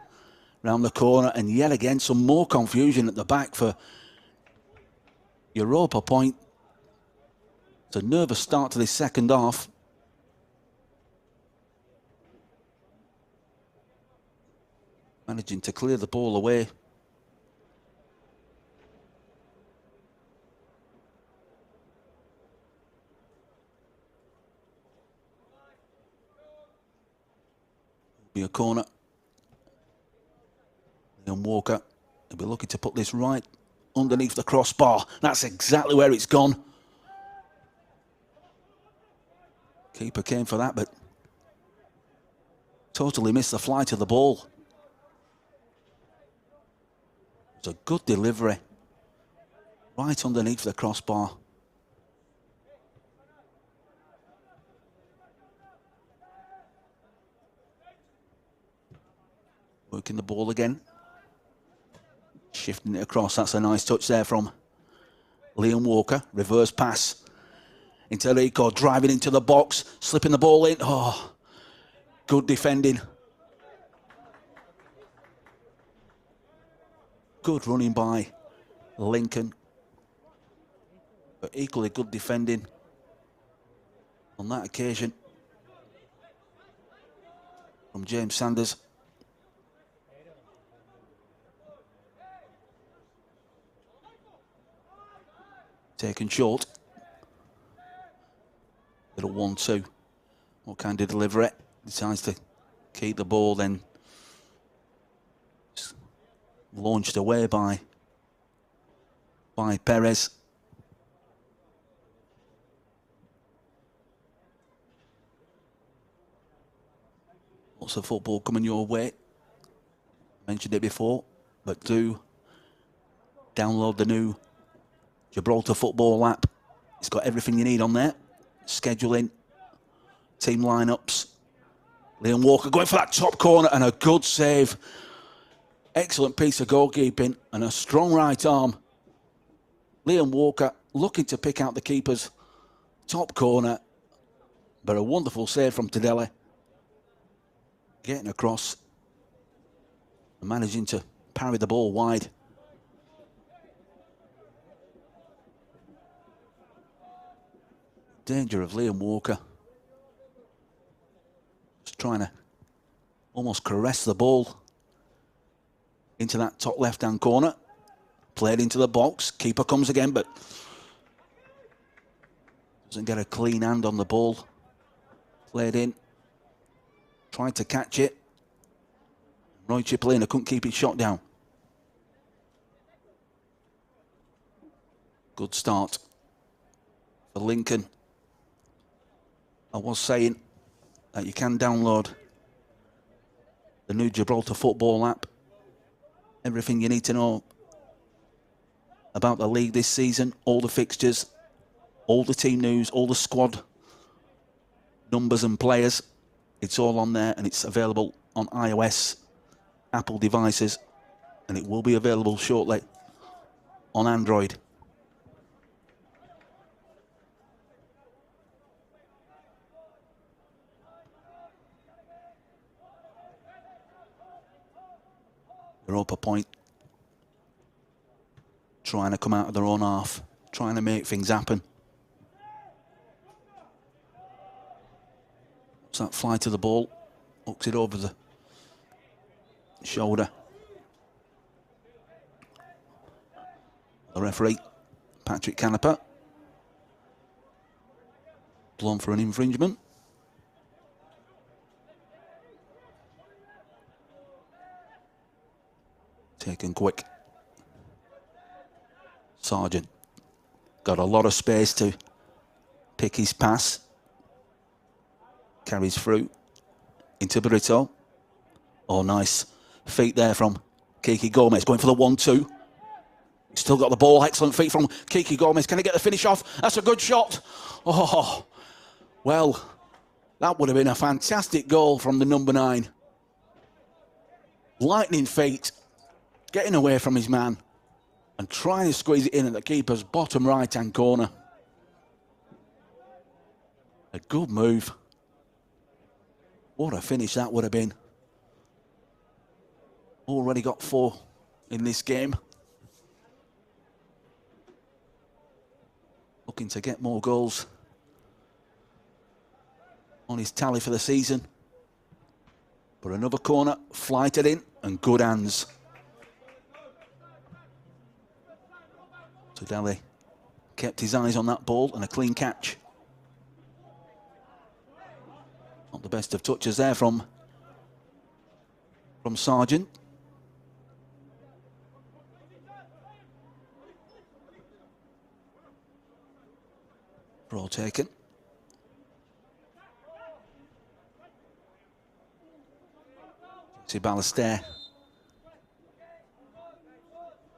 round the corner, and yet again some more confusion at the back for Europa Point. It's a nervous start to this second half. Managing to clear the ball away. Be a corner. And Walker, they'll be looking to put this right underneath the crossbar. That's exactly where it's gone. Keeper came for that, but totally missed the flight of the ball. It's a good delivery. Right underneath the crossbar. Working the ball again. Shifting it across. That's a nice touch there from Liam Walker. Reverse pass into Rico, driving into the box, slipping the ball in. Oh, good defending. Good running by Lincoln, but equally good defending on that occasion from James Sanders. Taken short. Little 1-2. What kind of delivery? Decides to keep the ball, then launched away by Perez. Lots of football coming your way. Mentioned it before, but do download the new Gibraltar Football app. It's got everything you need on there. Scheduling, team lineups. Liam Walker going for that top corner and a good save. Excellent piece of goalkeeping and a strong right arm. Liam Walker looking to pick out the keeper's top corner, but a wonderful save from Tadele. Getting across and managing to parry the ball wide. Danger of Liam Walker. Just trying to almost caress the ball into that top left-hand corner. Played into the box. Keeper comes again, but doesn't get a clean hand on the ball. Played in. Tried to catch it. Roy Cipollina couldn't keep his shot down. Good start for Lincoln. I was saying that you can download the new Gibraltar Football app. Everything you need to know about the league this season, all the fixtures, all the team news, all the squad numbers and players. It's all on there, and it's available on iOS, Apple devices, and it will be available shortly on Android. Europa point trying to come out of their own half, trying to make things happen. What's that fly to the ball? Hooks it over the shoulder. The referee, Patrick Canepa, blown for an infringement. Taken quick. Sargent got a lot of space to pick his pass. Carries through into Brito. Oh, nice feet there from Kiki Gomez. Going for the 1-2. Still got the ball. Excellent feet from Kiki Gomez. Can he get the finish off? That's a good shot. Oh, well, that would have been a fantastic goal from the number 9. Lightning feet. Getting away from his man and trying to squeeze it in at the keeper's bottom right-hand corner. A good move. What a finish that would have been. Already got 4 in this game. Looking to get more goals on his tally for the season. But another corner, flighted in, and good hands. Tadele kept his eyes on that ball and a clean catch. Not the best of touches there from Sargent. Ball taken. See Ballester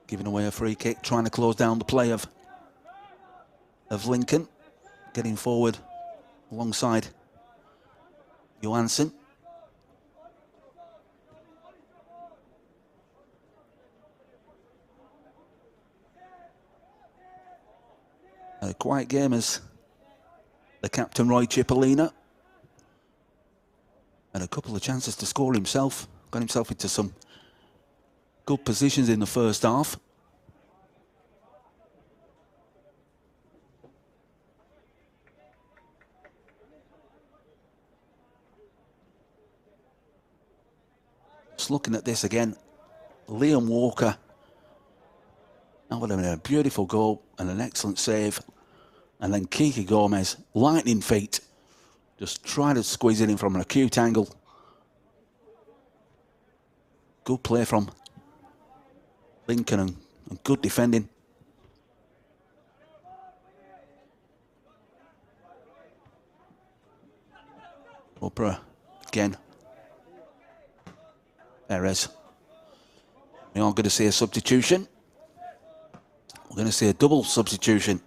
giving away a free kick, trying to close down the play of Lincoln, getting forward alongside Johansson. A quiet game as the captain Roy Cipollina, and a couple of chances to score himself. Got himself into some Good positions in the first half. Just looking at this again, Liam Walker. That would have been a beautiful goal and an excellent save. And then Kiki Gomez, lightning feet, just trying to squeeze it in from an acute angle. Good play from Lincoln and good defending. Opera again. Perez. We are going to see a substitution. We're going to see a double substitution.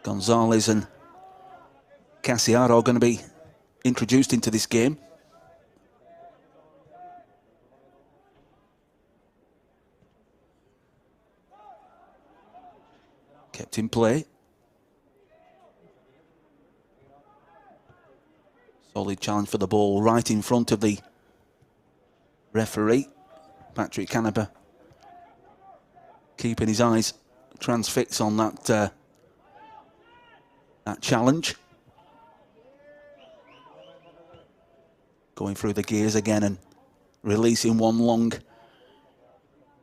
Gonzalez and Casiaro are going to be introduced into this game. Kept in play. Solid challenge for the ball right in front of the referee, Patrick Canepa, keeping his eyes transfixed on that challenge. Going through the gears again and releasing one long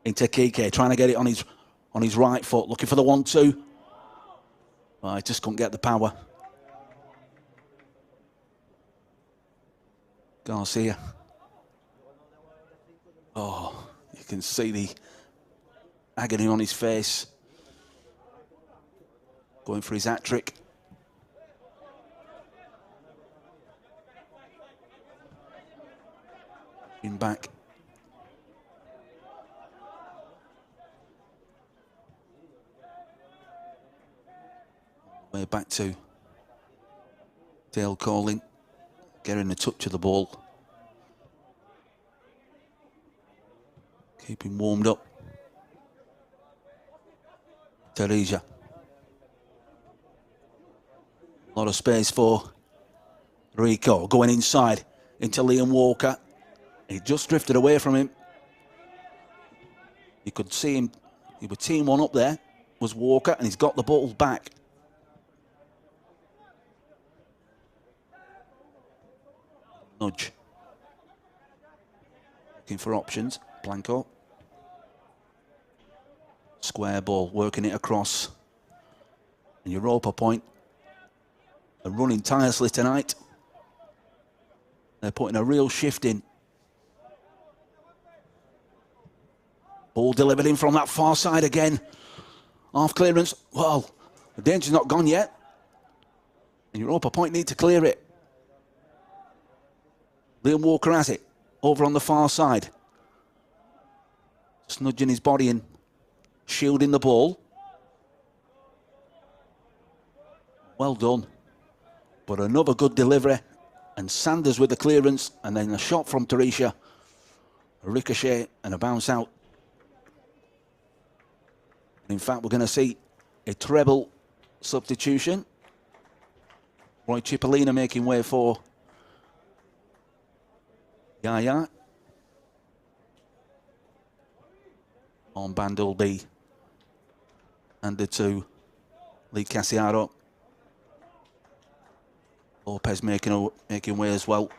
into Kike, trying to get it on his right foot, looking for the 1-2. Well, he just couldn't get the power. Garcia. Oh, you can see the agony on his face. Going for his hat-trick. In back. Way back to Dale Calling. Getting a touch of the ball. Keeping warmed up. Teresa. A lot of space for Rico. Going inside into Liam Walker. He just drifted away from him. You could see him. He was team one up there. Was Walker, and he's got the ball back. Nudge. Looking for options. Blanco. Square ball, working it across. And Europa point. They're running tirelessly tonight. They're putting a real shift in. Ball delivered in from that far side again. Half clearance. Well, the danger's not gone yet. And Europa point need to clear it. Liam Walker has it. Over on the far side. Just nudging his body in. Shielding the ball. Well done. But another good delivery. And Sanders with the clearance. And then a shot from Teresa. A ricochet and a bounce out. In fact, we're going to see a treble substitution. Roy Cipollina making way for Yaya. Armband will be handed to Lee Casiaro. Lopez making way as well.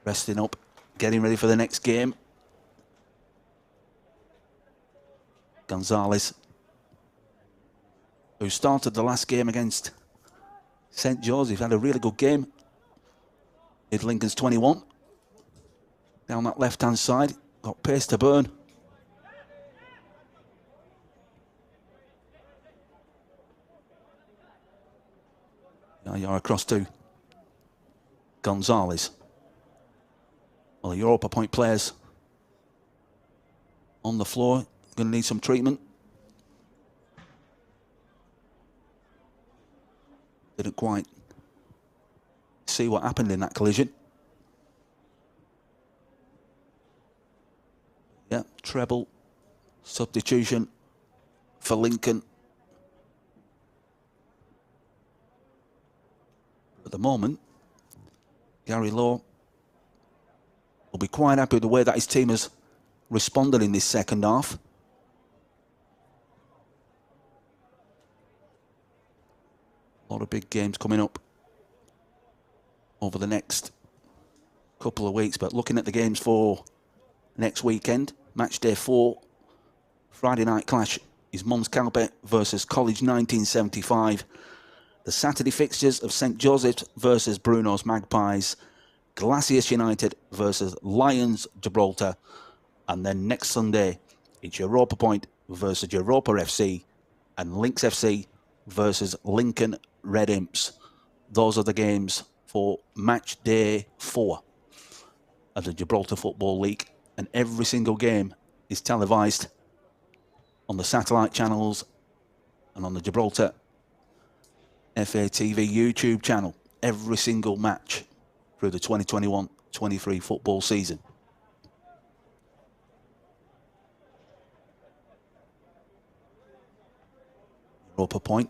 Resting up, getting ready for the next game. Gonzalez, who started the last game against St. Joseph, had a really good game. Did Lincoln's 21. Down that left-hand side, got pace to burn. Now you're across to Gonzalez. Well, the Europa point players on the floor. Going to need some treatment. Didn't quite see what happened in that collision. Yeah, treble substitution for Lincoln. At the moment, Gary Lowe will be quite happy with the way that his team has responded in this second half. A lot of big games coming up over the next couple of weeks, but looking at the games for next weekend, match day 4, Friday night clash is Mons Calpe versus College 1975. The Saturday fixtures of St Joseph's versus Bruno's Magpies, Glacius United versus Lions Gibraltar, and then next Sunday it's Europa Point versus Europa FC and Lynx FC versus Lincoln Red Imps. Those are the games for match day 4 of the Gibraltar Football League, and every single game is televised on the satellite channels and on the Gibraltar FATV YouTube channel. Every single match through the 2021-23 football season. Europa Point,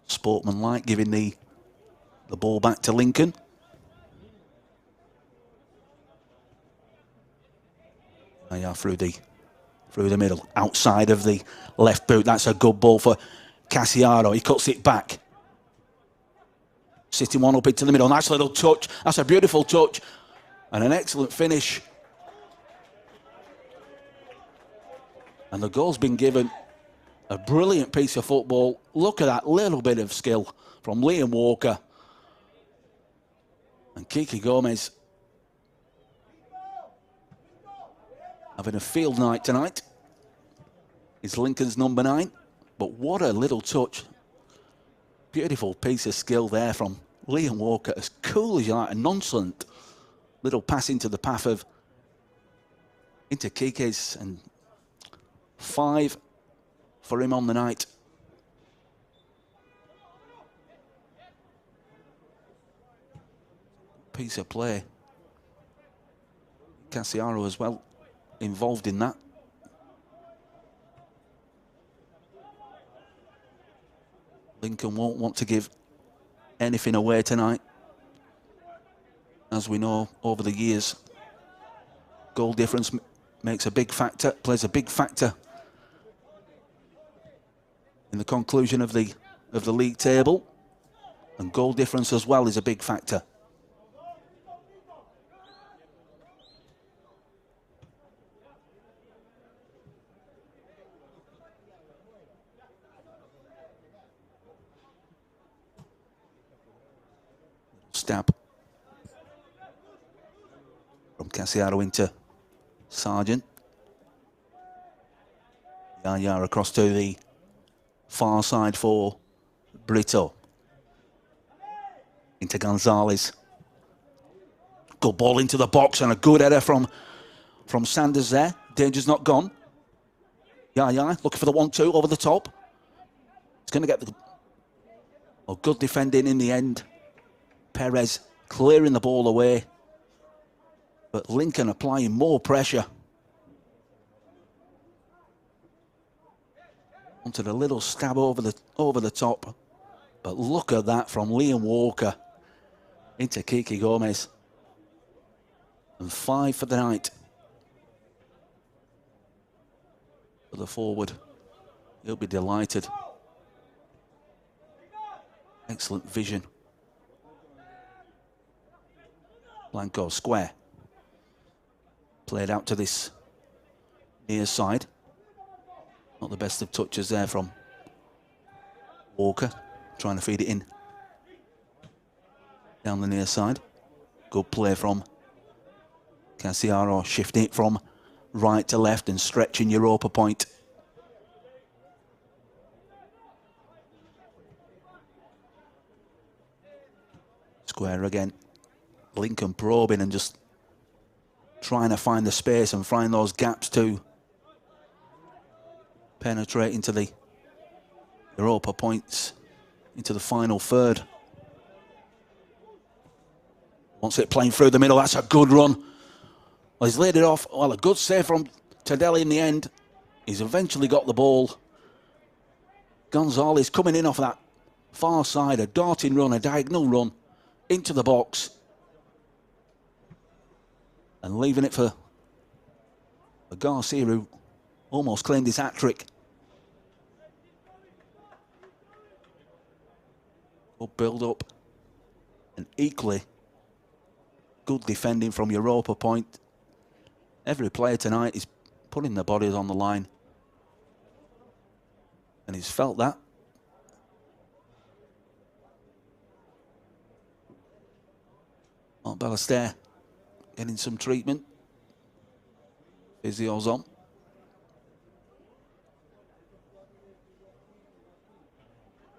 sportsmanlike, giving the ball back to Lincoln. Through the middle, outside of the left boot. That's a good ball for Cassiaro. He cuts it back. Sitting one up into the middle. Nice little touch. That's a beautiful touch. And an excellent finish. And the goal's been given. A brilliant piece of football. Look at that little bit of skill from Liam Walker. And Kiki Gomez having a field night tonight. Is Lincoln's number 9. But what a little touch. Beautiful piece of skill there from Liam Walker. As cool as you like. A nonchalant little pass into the path of into Kiki's, and 5 for him on the night. Piece of play. Cassiaro as well involved in that. Lincoln won't want to give anything away tonight. As we know, over the years, goal difference makes a big factor, plays a big factor in the conclusion of the league table, and goal difference as well is a big factor. Stab from Cassiaro into Sargent. Yaya across to the far side for Brito. Into Gonzalez. Good ball into the box and a good header from Sanders there. Danger's not gone. Yaya looking for the 1-2 over the top. It's going to get the good defending in the end. Perez clearing the ball away, but Lincoln applying more pressure. Wanted a little stab over the top, but look at that from Liam Walker into Kiki Gomez. And 5 for the night for the forward. He'll be delighted. Excellent vision. Blanco square. Played out to this near side. Not the best of touches there from Walker. Trying to feed it in. Down the near side. Good play from Cassiaro. Shifting it from right to left and stretching Europa Point. Square again. Lincoln probing and just trying to find the space and find those gaps to penetrate into the Europa Points, into the final third. Wants it playing through the middle. That's a good run. Well, he's laid it off. Well, a good save from Tadelli in the end. He's eventually got the ball. Gonzalez coming in off that far side, a darting run, a diagonal run. into the box and leaving it for Garcia, who almost claimed his hat-trick. Good build-up and equally good defending from Europa point. Every player tonight is putting their bodies on the line, and he's felt that. Mark Ballester getting some treatment. Physio's on.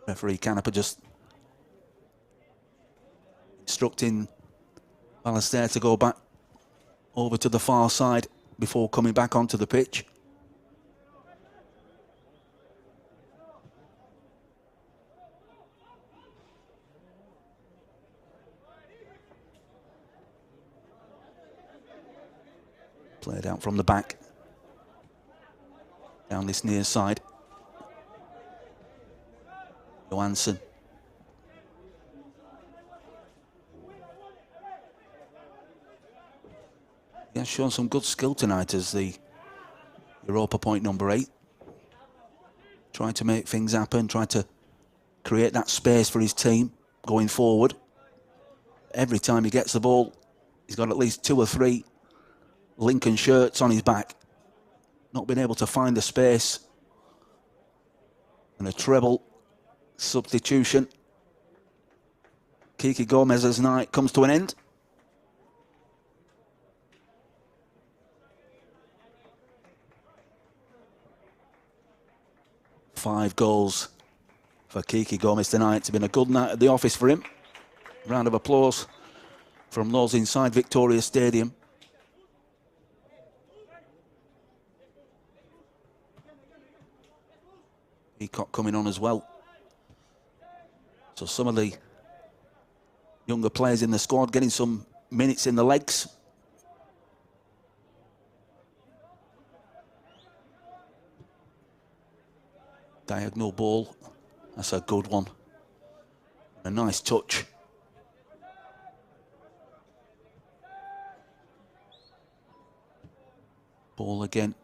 Referee Canepa just instructing Ballester to go back over to the far side before coming back onto the pitch. Played out from the back. Down this near side. Johansson. He has shown some good skill tonight as the Europa point number 8. Trying to make things happen, trying to create that space for his team going forward. Every time he gets the ball, he's got at least 2 or 3 Lincoln shirts on his back. Not been able to find the space. And a treble substitution. Kiki Gomez's night comes to an end. Five goals for Kiki Gomez tonight. It's been a good night at the office for him. Round of applause from those inside Victoria Stadium. Peacock coming on as well. So some of the younger players in the squad getting some minutes in the legs. Diagonal ball. That's a good one. A nice touch. Ball again.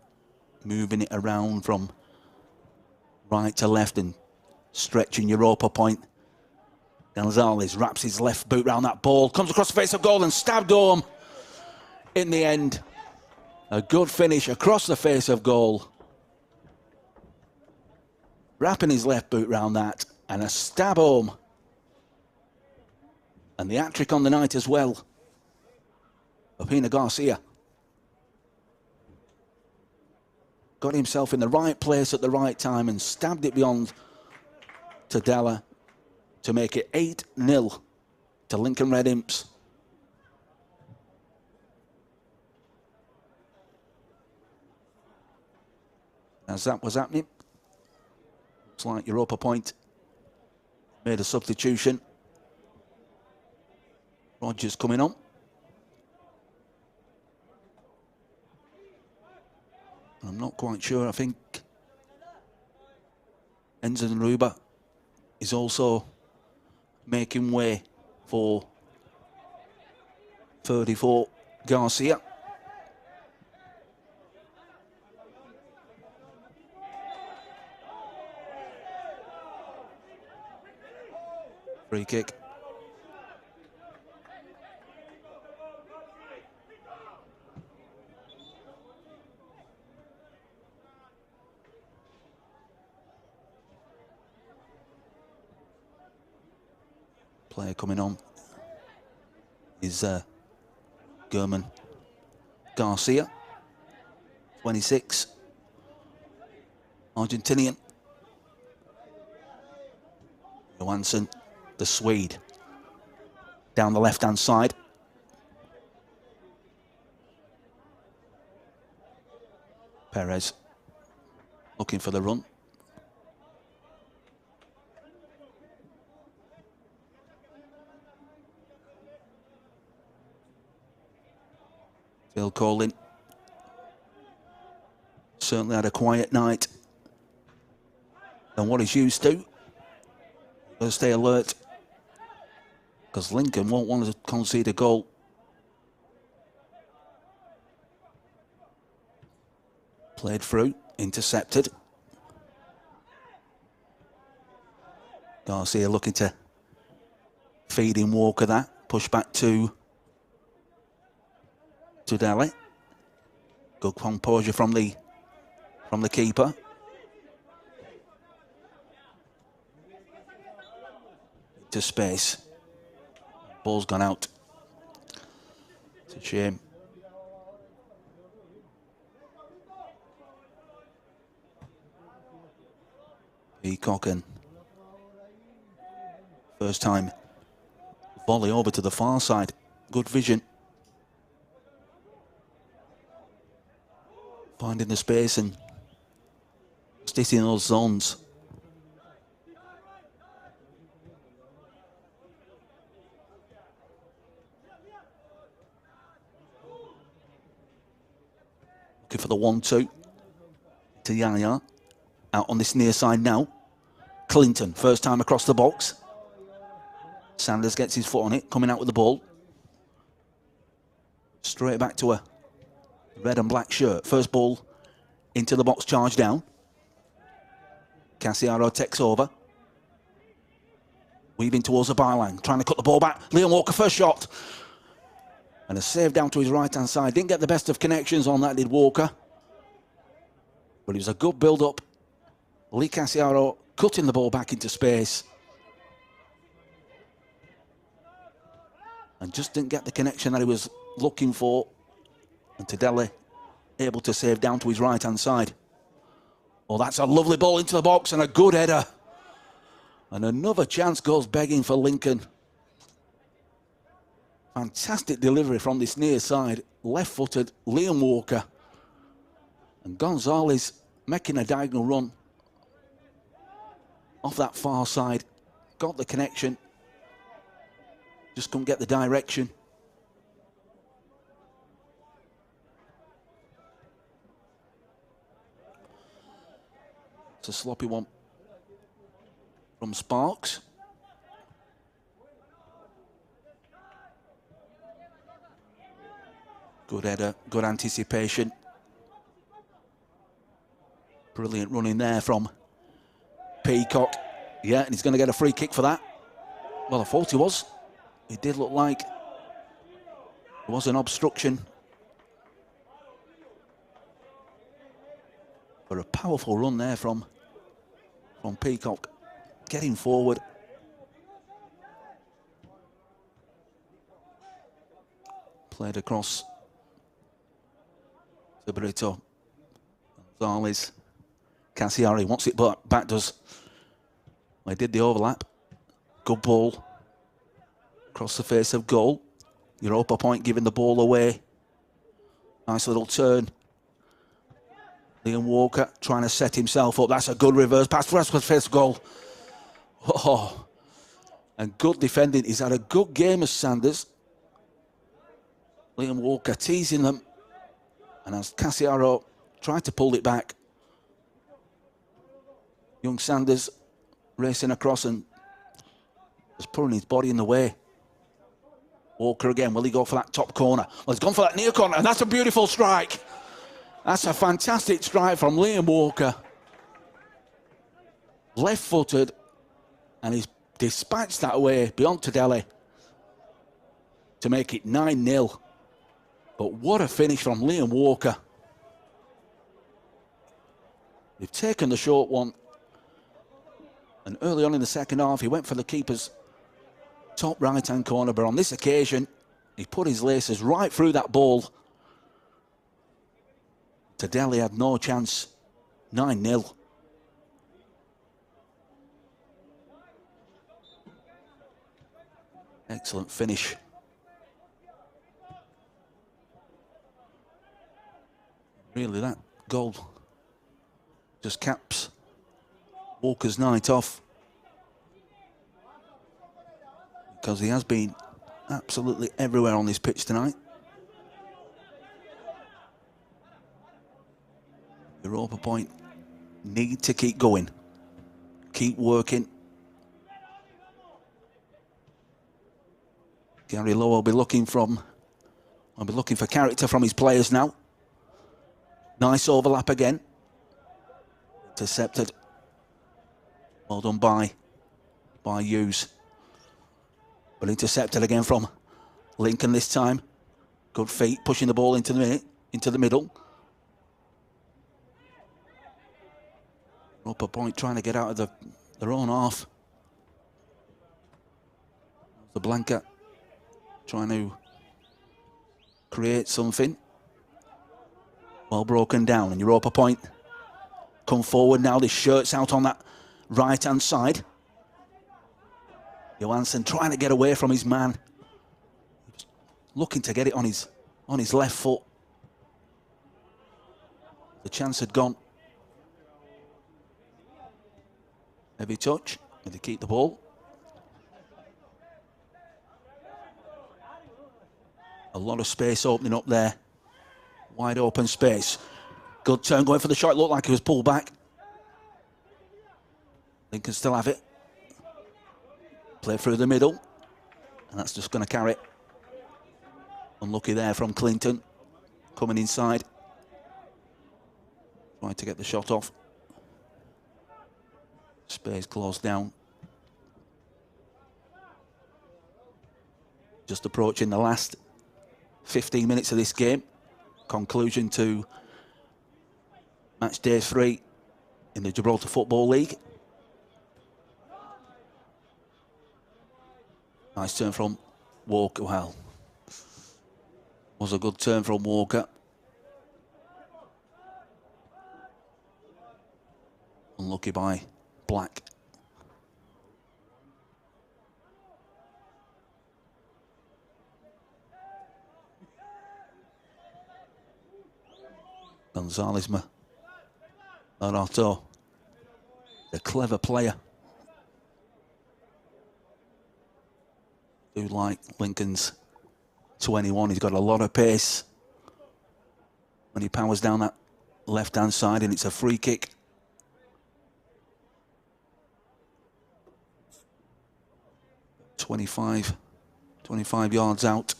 Moving it around from right to left and stretching Europa point. Gonzalez wraps his left boot around that ball. Comes across the face of goal and stabbed home. In the end, a good finish across the face of goal. Wrapping his left boot round that and a stab home. And the hat-trick on the night as well of Pina Garcia. Got himself in the right place at the right time and stabbed it beyond Tadella to make it 8-0 to Lincoln Red Imps. As that was happening, looks like Europa Point made a substitution. Rogers coming on. I'm not quite sure. I think Enzo Nruba is also making way for 34 Garcia. Free kick. Player coming on is German Garcia, 26, Argentinian. Johansson, the Swede, down the left-hand side. Perez looking for the run. Phil Colin certainly had a quiet night than what he's used to. Got to stay alert because Lincoln won't want to concede a goal. Played through, intercepted. Garcia looking to feed in Walker that. Push back to Delhi. Good composure from the keeper. To space. Ball's gone out. It's a shame. Peacock and first time volley over to the far side. Good vision. Finding the space and stitching those zones. Looking for the 1-2 to Yaya. Out on this near side now. Clinton, first time across the box. Sanders gets his foot on it, coming out with the ball. Straight back to a red and black shirt. First ball into the box, charge down. Casiaro takes over. Weaving towards the byline, trying to cut the ball back. Liam Walker, first shot. And a save down to his right-hand side. Didn't get the best of connections on that, did Walker. But it was a good build-up. Lee Casiaro cutting the ball back into space. And just didn't get the connection that he was looking for. And Tadele able to save down to his right-hand side. Oh, that's a lovely ball into the box and a good header. And another chance goes begging for Lincoln. Fantastic delivery from this near side. Left-footed Liam Walker. And Gonzalez making a diagonal run off that far side. Got the connection. Just couldn't get the direction. It's a sloppy one from Sparks. Good header, good anticipation. Brilliant running there from Peacock. Yeah, and he's going to get a free kick for that. Well, I thought he was. It did look like there was an obstruction. But a powerful run there from Peacock. Getting forward. Played across to Brito. Gonzalez. Cassiari wants it back, does. They did the overlap. Good ball. Across the face of goal. Europa point giving the ball away. Nice little turn. Liam Walker trying to set himself up. That's a good reverse pass for us with first goal. Oh, and good defending. He's had a good game as Sanders. Liam Walker teasing them. And as Cassiaro tried to pull it back, young Sanders racing across and just putting his body in the way. Walker again, will he go for that top corner? Well, he's gone for that near corner, and that's a beautiful strike. That's a fantastic strike from Liam Walker. Left-footed, and he's dispatched that away beyond Tadele to make it 9-0. But what a finish from Liam Walker. They've taken the short one. And early on in the second half, he went for the keeper's top right-hand corner. But on this occasion, he put his laces right through that ball. Tadele had no chance. 9-0. Excellent finish. Really, that goal just caps Walker's night off, because he has been absolutely everywhere on this pitch tonight. Europa point need to keep going, keep working. Gary Lowe will be looking for character from his players now. Nice overlap again. Intercepted. Well done by Hughes. But intercepted again from Lincoln this time. Good feet, pushing the ball into the middle. Upper point trying to get out of their own half. The Blanca trying to create something. Well broken down, and Europa point come forward now. This shirt's out on that right-hand side. Johansson trying to get away from his man. Looking to get it on his left foot. The chance had gone. Heavy touch, and they keep the ball. A lot of space opening up there. Wide open space. Good turn going for the shot. It looked like he was pulled back. Lincoln still have it. Play through the middle. And that's just going to carry it. Unlucky there from Clinton. Coming inside. Trying to get the shot off. Space closed down. Just approaching the last 15 minutes of this game. Conclusion to match day 3 in the Gibraltar Football League. Nice turn from Walker. Well, was a good turn from Walker. Unlucky by Black. Gonzalez Marato, a clever player. Do like Lincoln's 21. He's got a lot of pace when he powers down that left-hand side, and it's a free kick. Twenty-five yards out.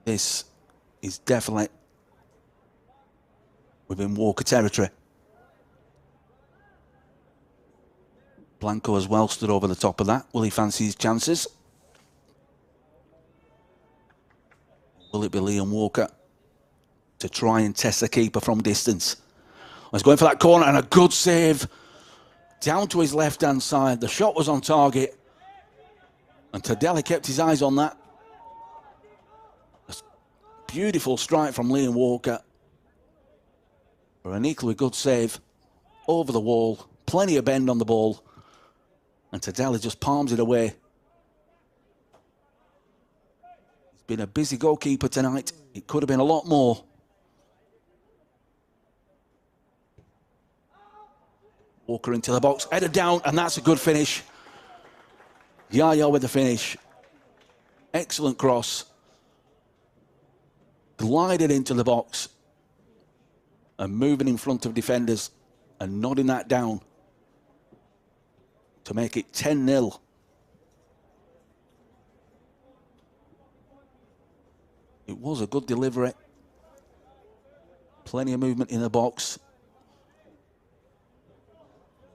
This is definitely within Walker territory. Blanco as well stood over the top of that. Will he fancy his chances? Will it be Liam Walker to try and test the keeper from distance? He's going for that corner, and a good save down to his left-hand side. The shot was on target, and Tadella kept his eyes on that. A beautiful strike from Liam Walker. For an equally good save over the wall. Plenty of bend on the ball. And Tadella just palms it away. He's been a busy goalkeeper tonight. It could have been a lot more. Walker into the box, headed down, and that's a good finish. Yaya with the finish. Excellent cross. Glided into the box. And moving in front of defenders and nodding that down to make it 10-0. It was a good delivery. Plenty of movement in the box.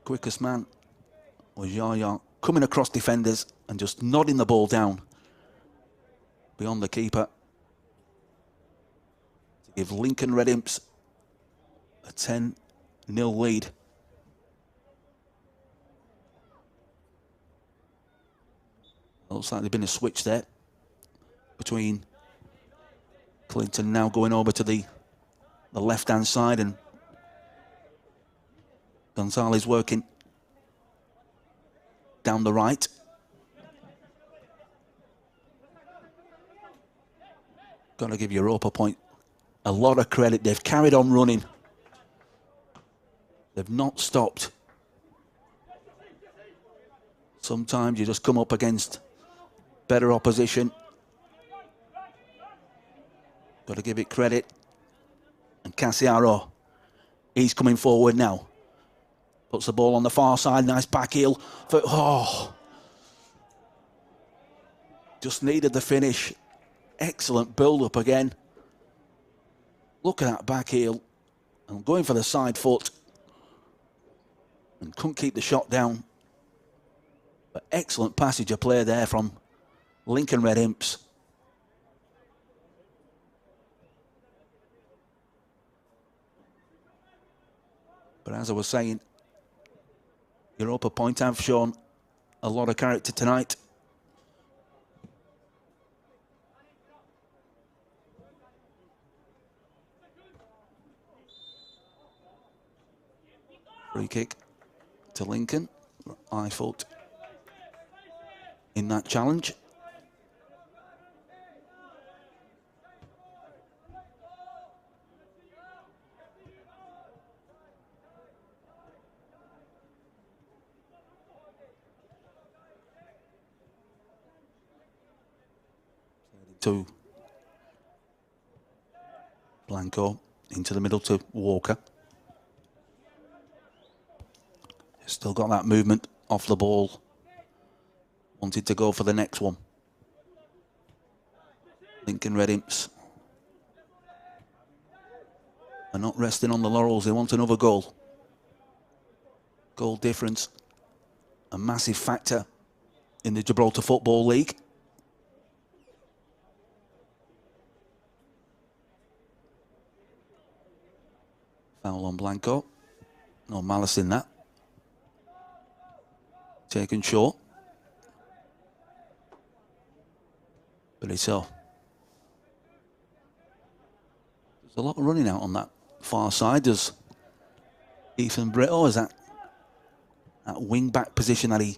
Quickest man was Yaya, coming across defenders and just nodding the ball down beyond the keeper to give Lincoln Red Imps a 10-0 lead. Looks like there's been a switch there between Clinton now going over to the left-hand side, and Gonzalez working down the right. Got to give Europa point a lot of credit. They've carried on running. They've not stopped. Sometimes you just come up against better opposition. Got to give it credit. And Casiaro, he's coming forward now. Puts the ball on the far side. Nice back heel. Just needed the finish. Excellent build-up again. Look at that back heel. And going for the side foot. And couldn't keep the shot down. But excellent passage of play there from Lincoln Red Imps. But as I was saying, Europa Point have shown a lot of character tonight. Free kick to Lincoln. I thought in that challenge. To Blanco, into the middle to Walker. Still got that movement off the ball. Wanted to go for the next one. Lincoln Red Imps are not resting on the laurels. They want another goal. Goal difference, a massive factor in the Gibraltar Football League. Foul on Blanco. No malice in that. Taken short. But it's off. There's a lot of running out on that far side. There's Ethan Brito as that wing back position that he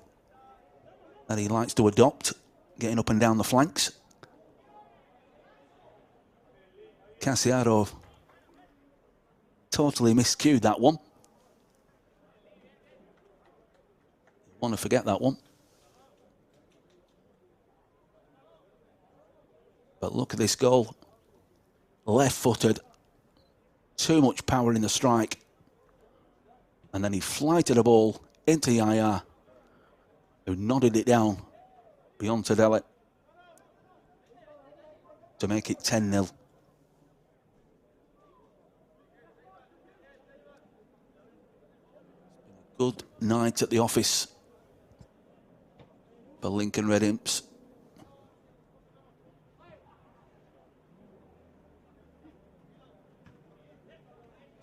likes to adopt, getting up and down the flanks. Casiaro totally miscued that one. Want to forget that one. But look at this goal. Left-footed. Too much power in the strike. And then he flighted the ball into Yaya, who nodded it down beyond Tadele to make it 10-0. Good night at the office for Lincoln Red Imps.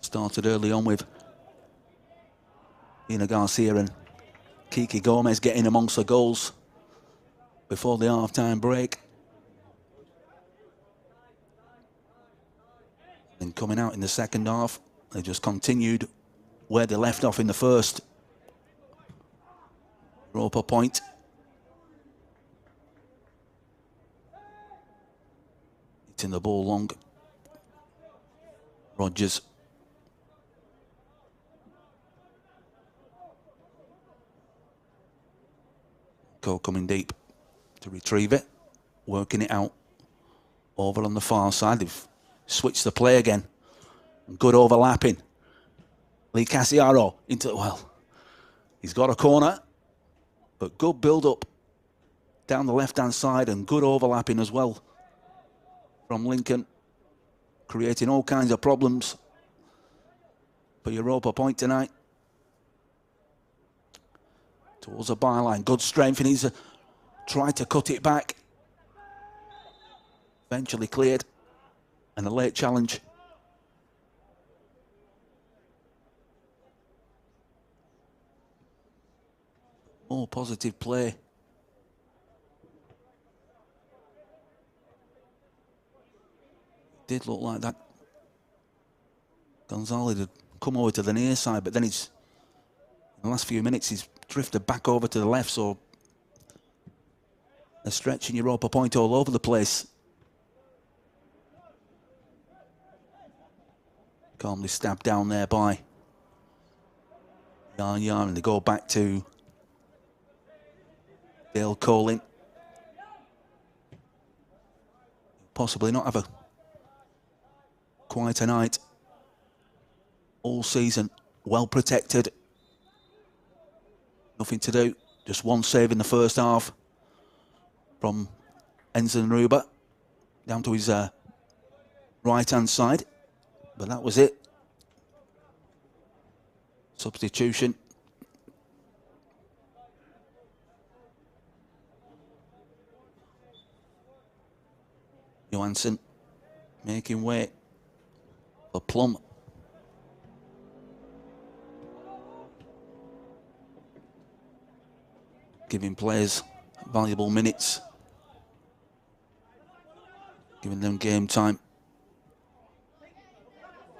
Started early on with Ina Garcia and Kiki Gomez getting amongst the goals before the half-time break. And coming out in the second half, they just continued where they left off in the first. Europa Point. Hitting the ball long. Rogers. Goal coming deep to retrieve it. Working it out. Over on the far side. They've switched the play again. Good overlapping. Lee Casiaro into, well, he's got a corner, but good build-up down the left-hand side and good overlapping as well from Lincoln, creating all kinds of problems for Europa Point tonight. Towards the byline, good strength, and he's tried to cut it back. Eventually cleared, and a late challenge. More positive play. It did look like that Gonzalez had come over to the near side, but then he's, in the last few minutes, he's drifted back over to the left, so they're stretching Europa Point all over the place. Calmly stabbed down there by Yarn, and they go back to Dale Colin. Possibly not have a quite a night all season. Well protected. Nothing to do. Just one save in the first half from Enzenruba down to his right-hand side. But that was it. Substitution. Johansson making way for Plum. Giving players valuable minutes. Giving them game time.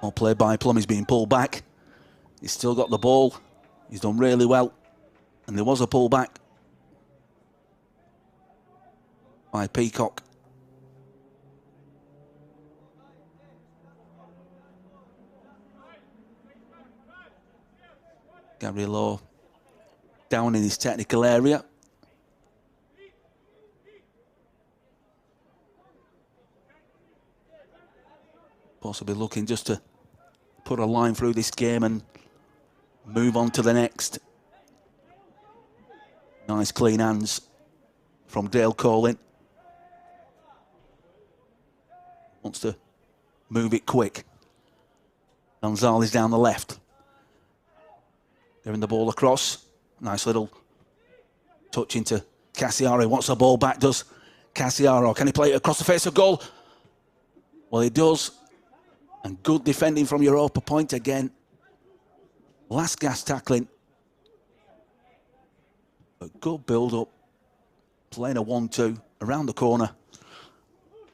All play by Plum. He's being pulled back. He's still got the ball. He's done really well. And there was a pullback by Peacock. Gary Lowe down in his technical area. Possibly looking just to put a line through this game and move on to the next. Nice clean hands from Dale Colin. Wants to move it quick. Gonzalez down the left. Giving the ball across. Nice little touch into Cassiaro. He wants the ball back, does Cassiaro. Can he play it across the face of goal? Well, he does. And good defending from Europa point again. Last gas tackling. But good build-up. Playing a 1-2 around the corner.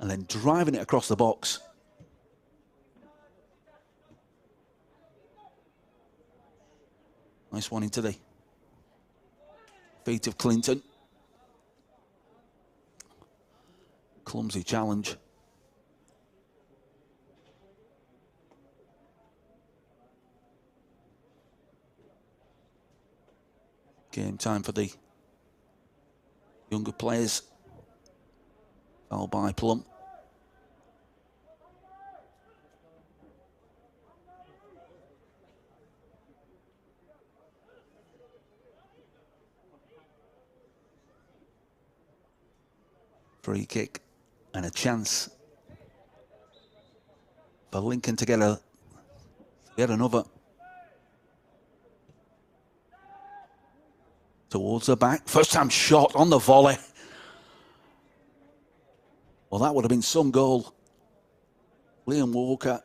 And then driving it across the box. Nice one into the feet of Clinton. Clumsy challenge. Game time for the younger players. Foul by Plum. Free kick and a chance for Lincoln to get another. Towards the back. First time shot on the volley. Well, that would have been some goal. Liam Walker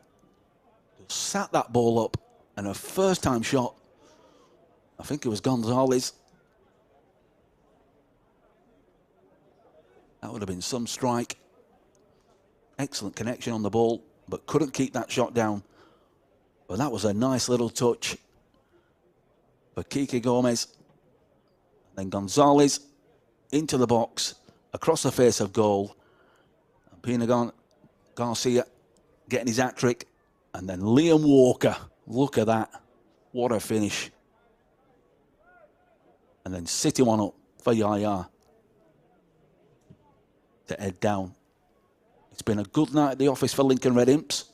sat that ball up and a first time shot. I think it was Gonzalez. That would have been some strike. Excellent connection on the ball, but couldn't keep that shot down. But that was a nice little touch for Kike Gomez. Then Gonzalez into the box, across the face of goal. And Pina Garcia getting his hat-trick. And then Liam Walker, look at that. What a finish. And then City one up for Yaya to head down. It's been a good night at the office for Lincoln Red Imps.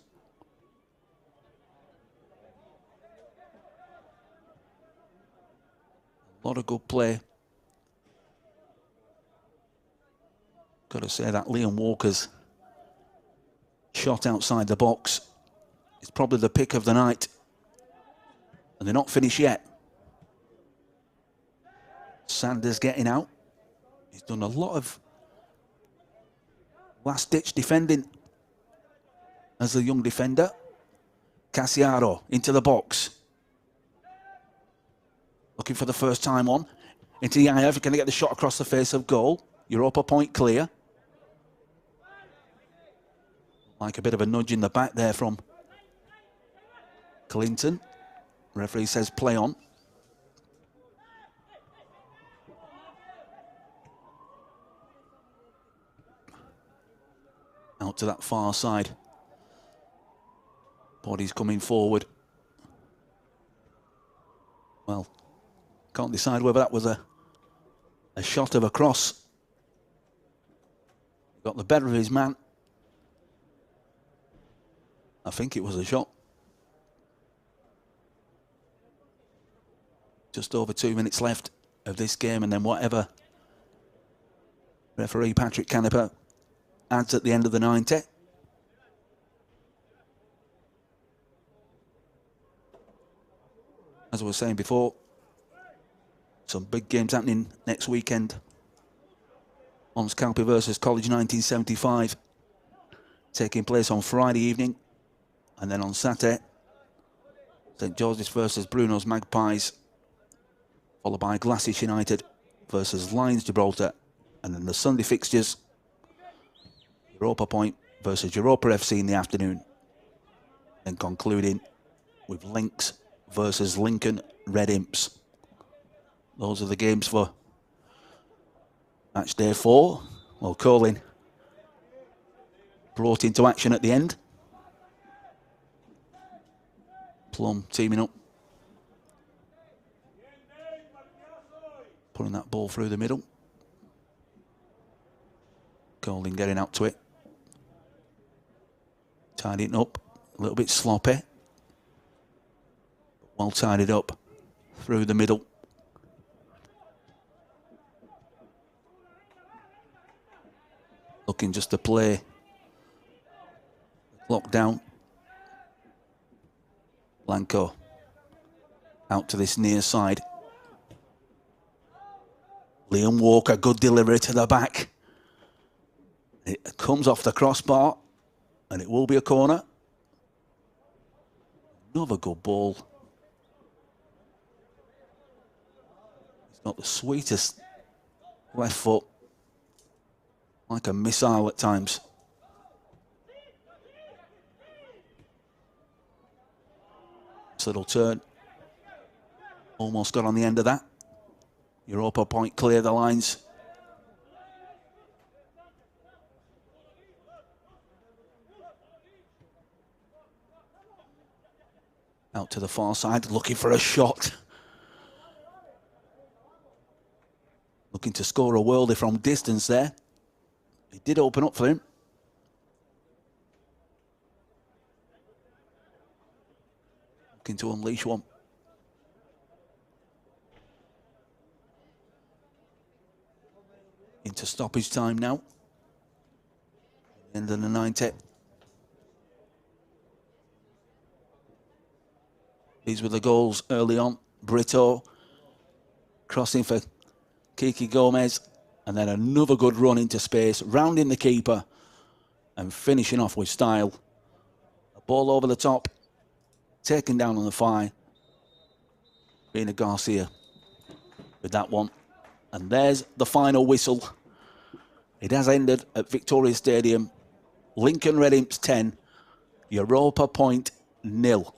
A lot of good play. Got to say that Liam Walker's shot outside the box is probably the pick of the night. And they're not finished yet. Sanders getting out. He's done a lot of last-ditch defending as a young defender. Cassiaro into the box. Looking for the first time on. Into the IF, going to get the shot across the face of goal. Europa point clear. Like a bit of a nudge in the back there from Clinton. Referee says play on. Out to that far side. Bodies coming forward. Well, can't decide whether that was a shot of a cross. Got the better of his man. I think it was a shot. Just over 2 minutes left of this game, and then whatever referee Patrick Canepa adds at the end of the 90. As I was saying before, some big games happening next weekend. On Scalpi versus College 1975, taking place on Friday evening. And then on Saturday, St George's versus Bruno's Magpies, followed by Glacis United versus Lions Gibraltar. And then the Sunday fixtures, Europa Point versus Europa FC in the afternoon. Then concluding with Lynx versus Lincoln Red Imps. Those are the games for match day 4. Well, Colin brought into action at the end. Plum teaming up. Putting that ball through the middle. Colin getting out to it. Tidying up. A little bit sloppy. Well tidied up through the middle. Looking just to play clock down. Blanco out to this near side. Liam Walker, good delivery to the back. It comes off the crossbar and it will be a corner. Another good ball. He's got the sweetest left foot. Like a missile at times. This little turn. Almost got on the end of that. Europa Point clear the lines. Out to the far side, looking for a shot. Looking to score a worldie from distance there. It did open up for him. Looking to unleash one. Into stoppage time now. End of the 90. These were the goals early on. Brito crossing for Kiki Gomez. And then another good run into space, rounding the keeper and finishing off with style. A ball over the top, taken down on the fly. Rina Garcia with that one. And there's the final whistle. It has ended at Victoria Stadium. Lincoln Red Imps 10, Europa Point 0.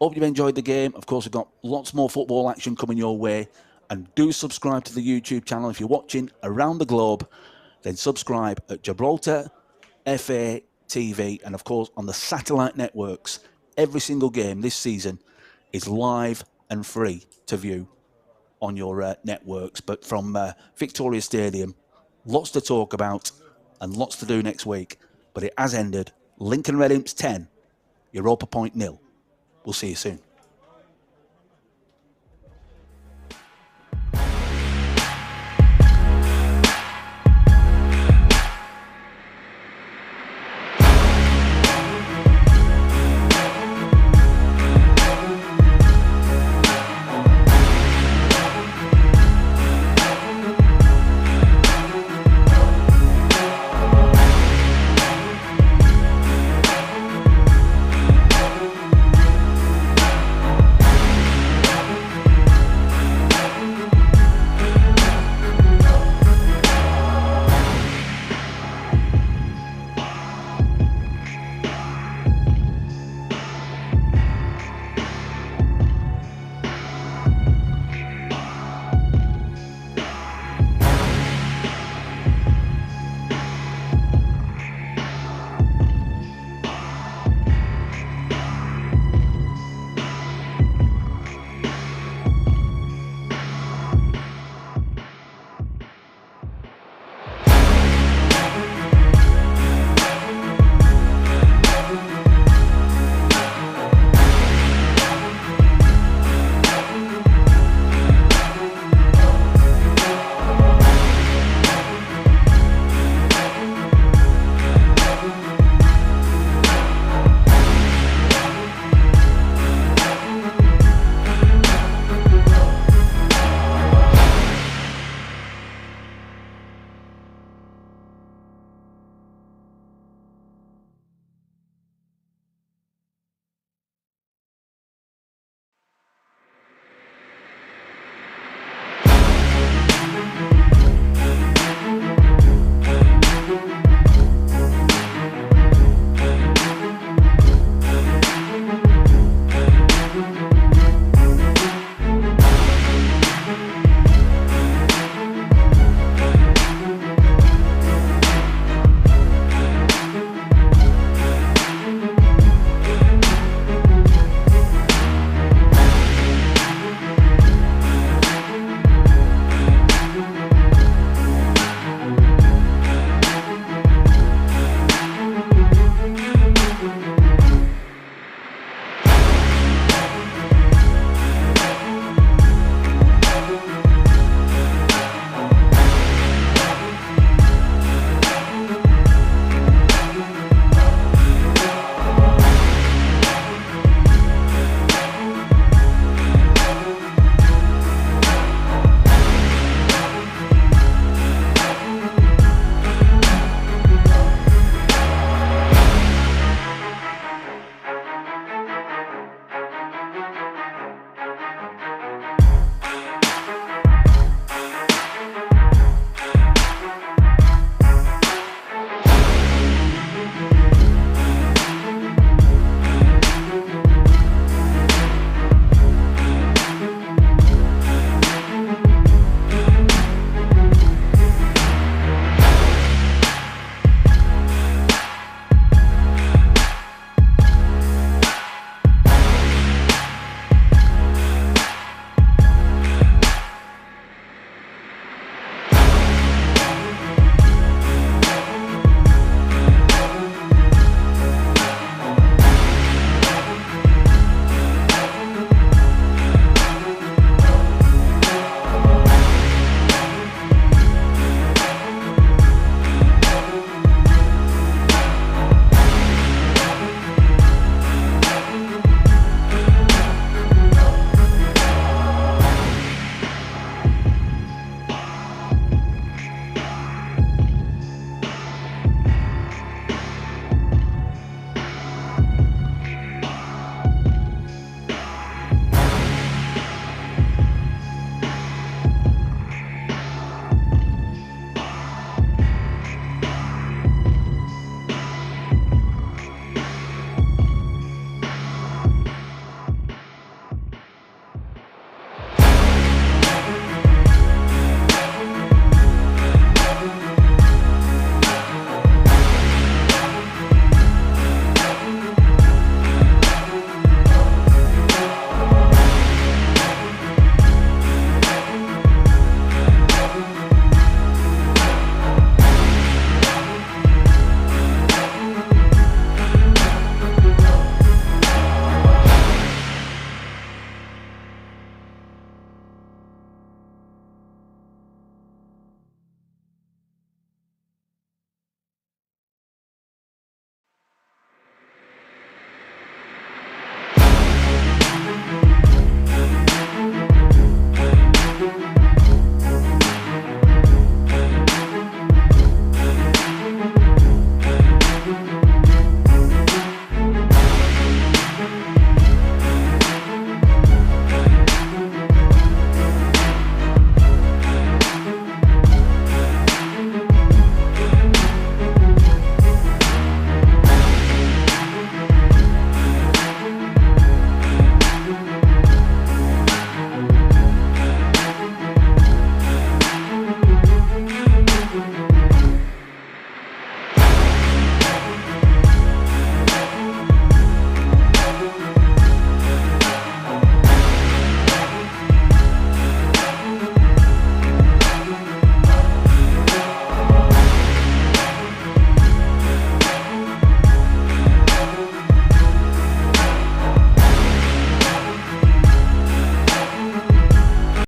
Hope you've enjoyed the game. Of course, we've got lots more football action coming your way. And do subscribe to the YouTube channel. If you're watching around the globe, then subscribe at Gibraltar FA TV. And of course, on the satellite networks, every single game this season is live and free to view on your networks. But from Victoria Stadium, lots to talk about and lots to do next week. But it has ended. Lincoln Red Imps 10, Europa Point 0. We'll see you soon.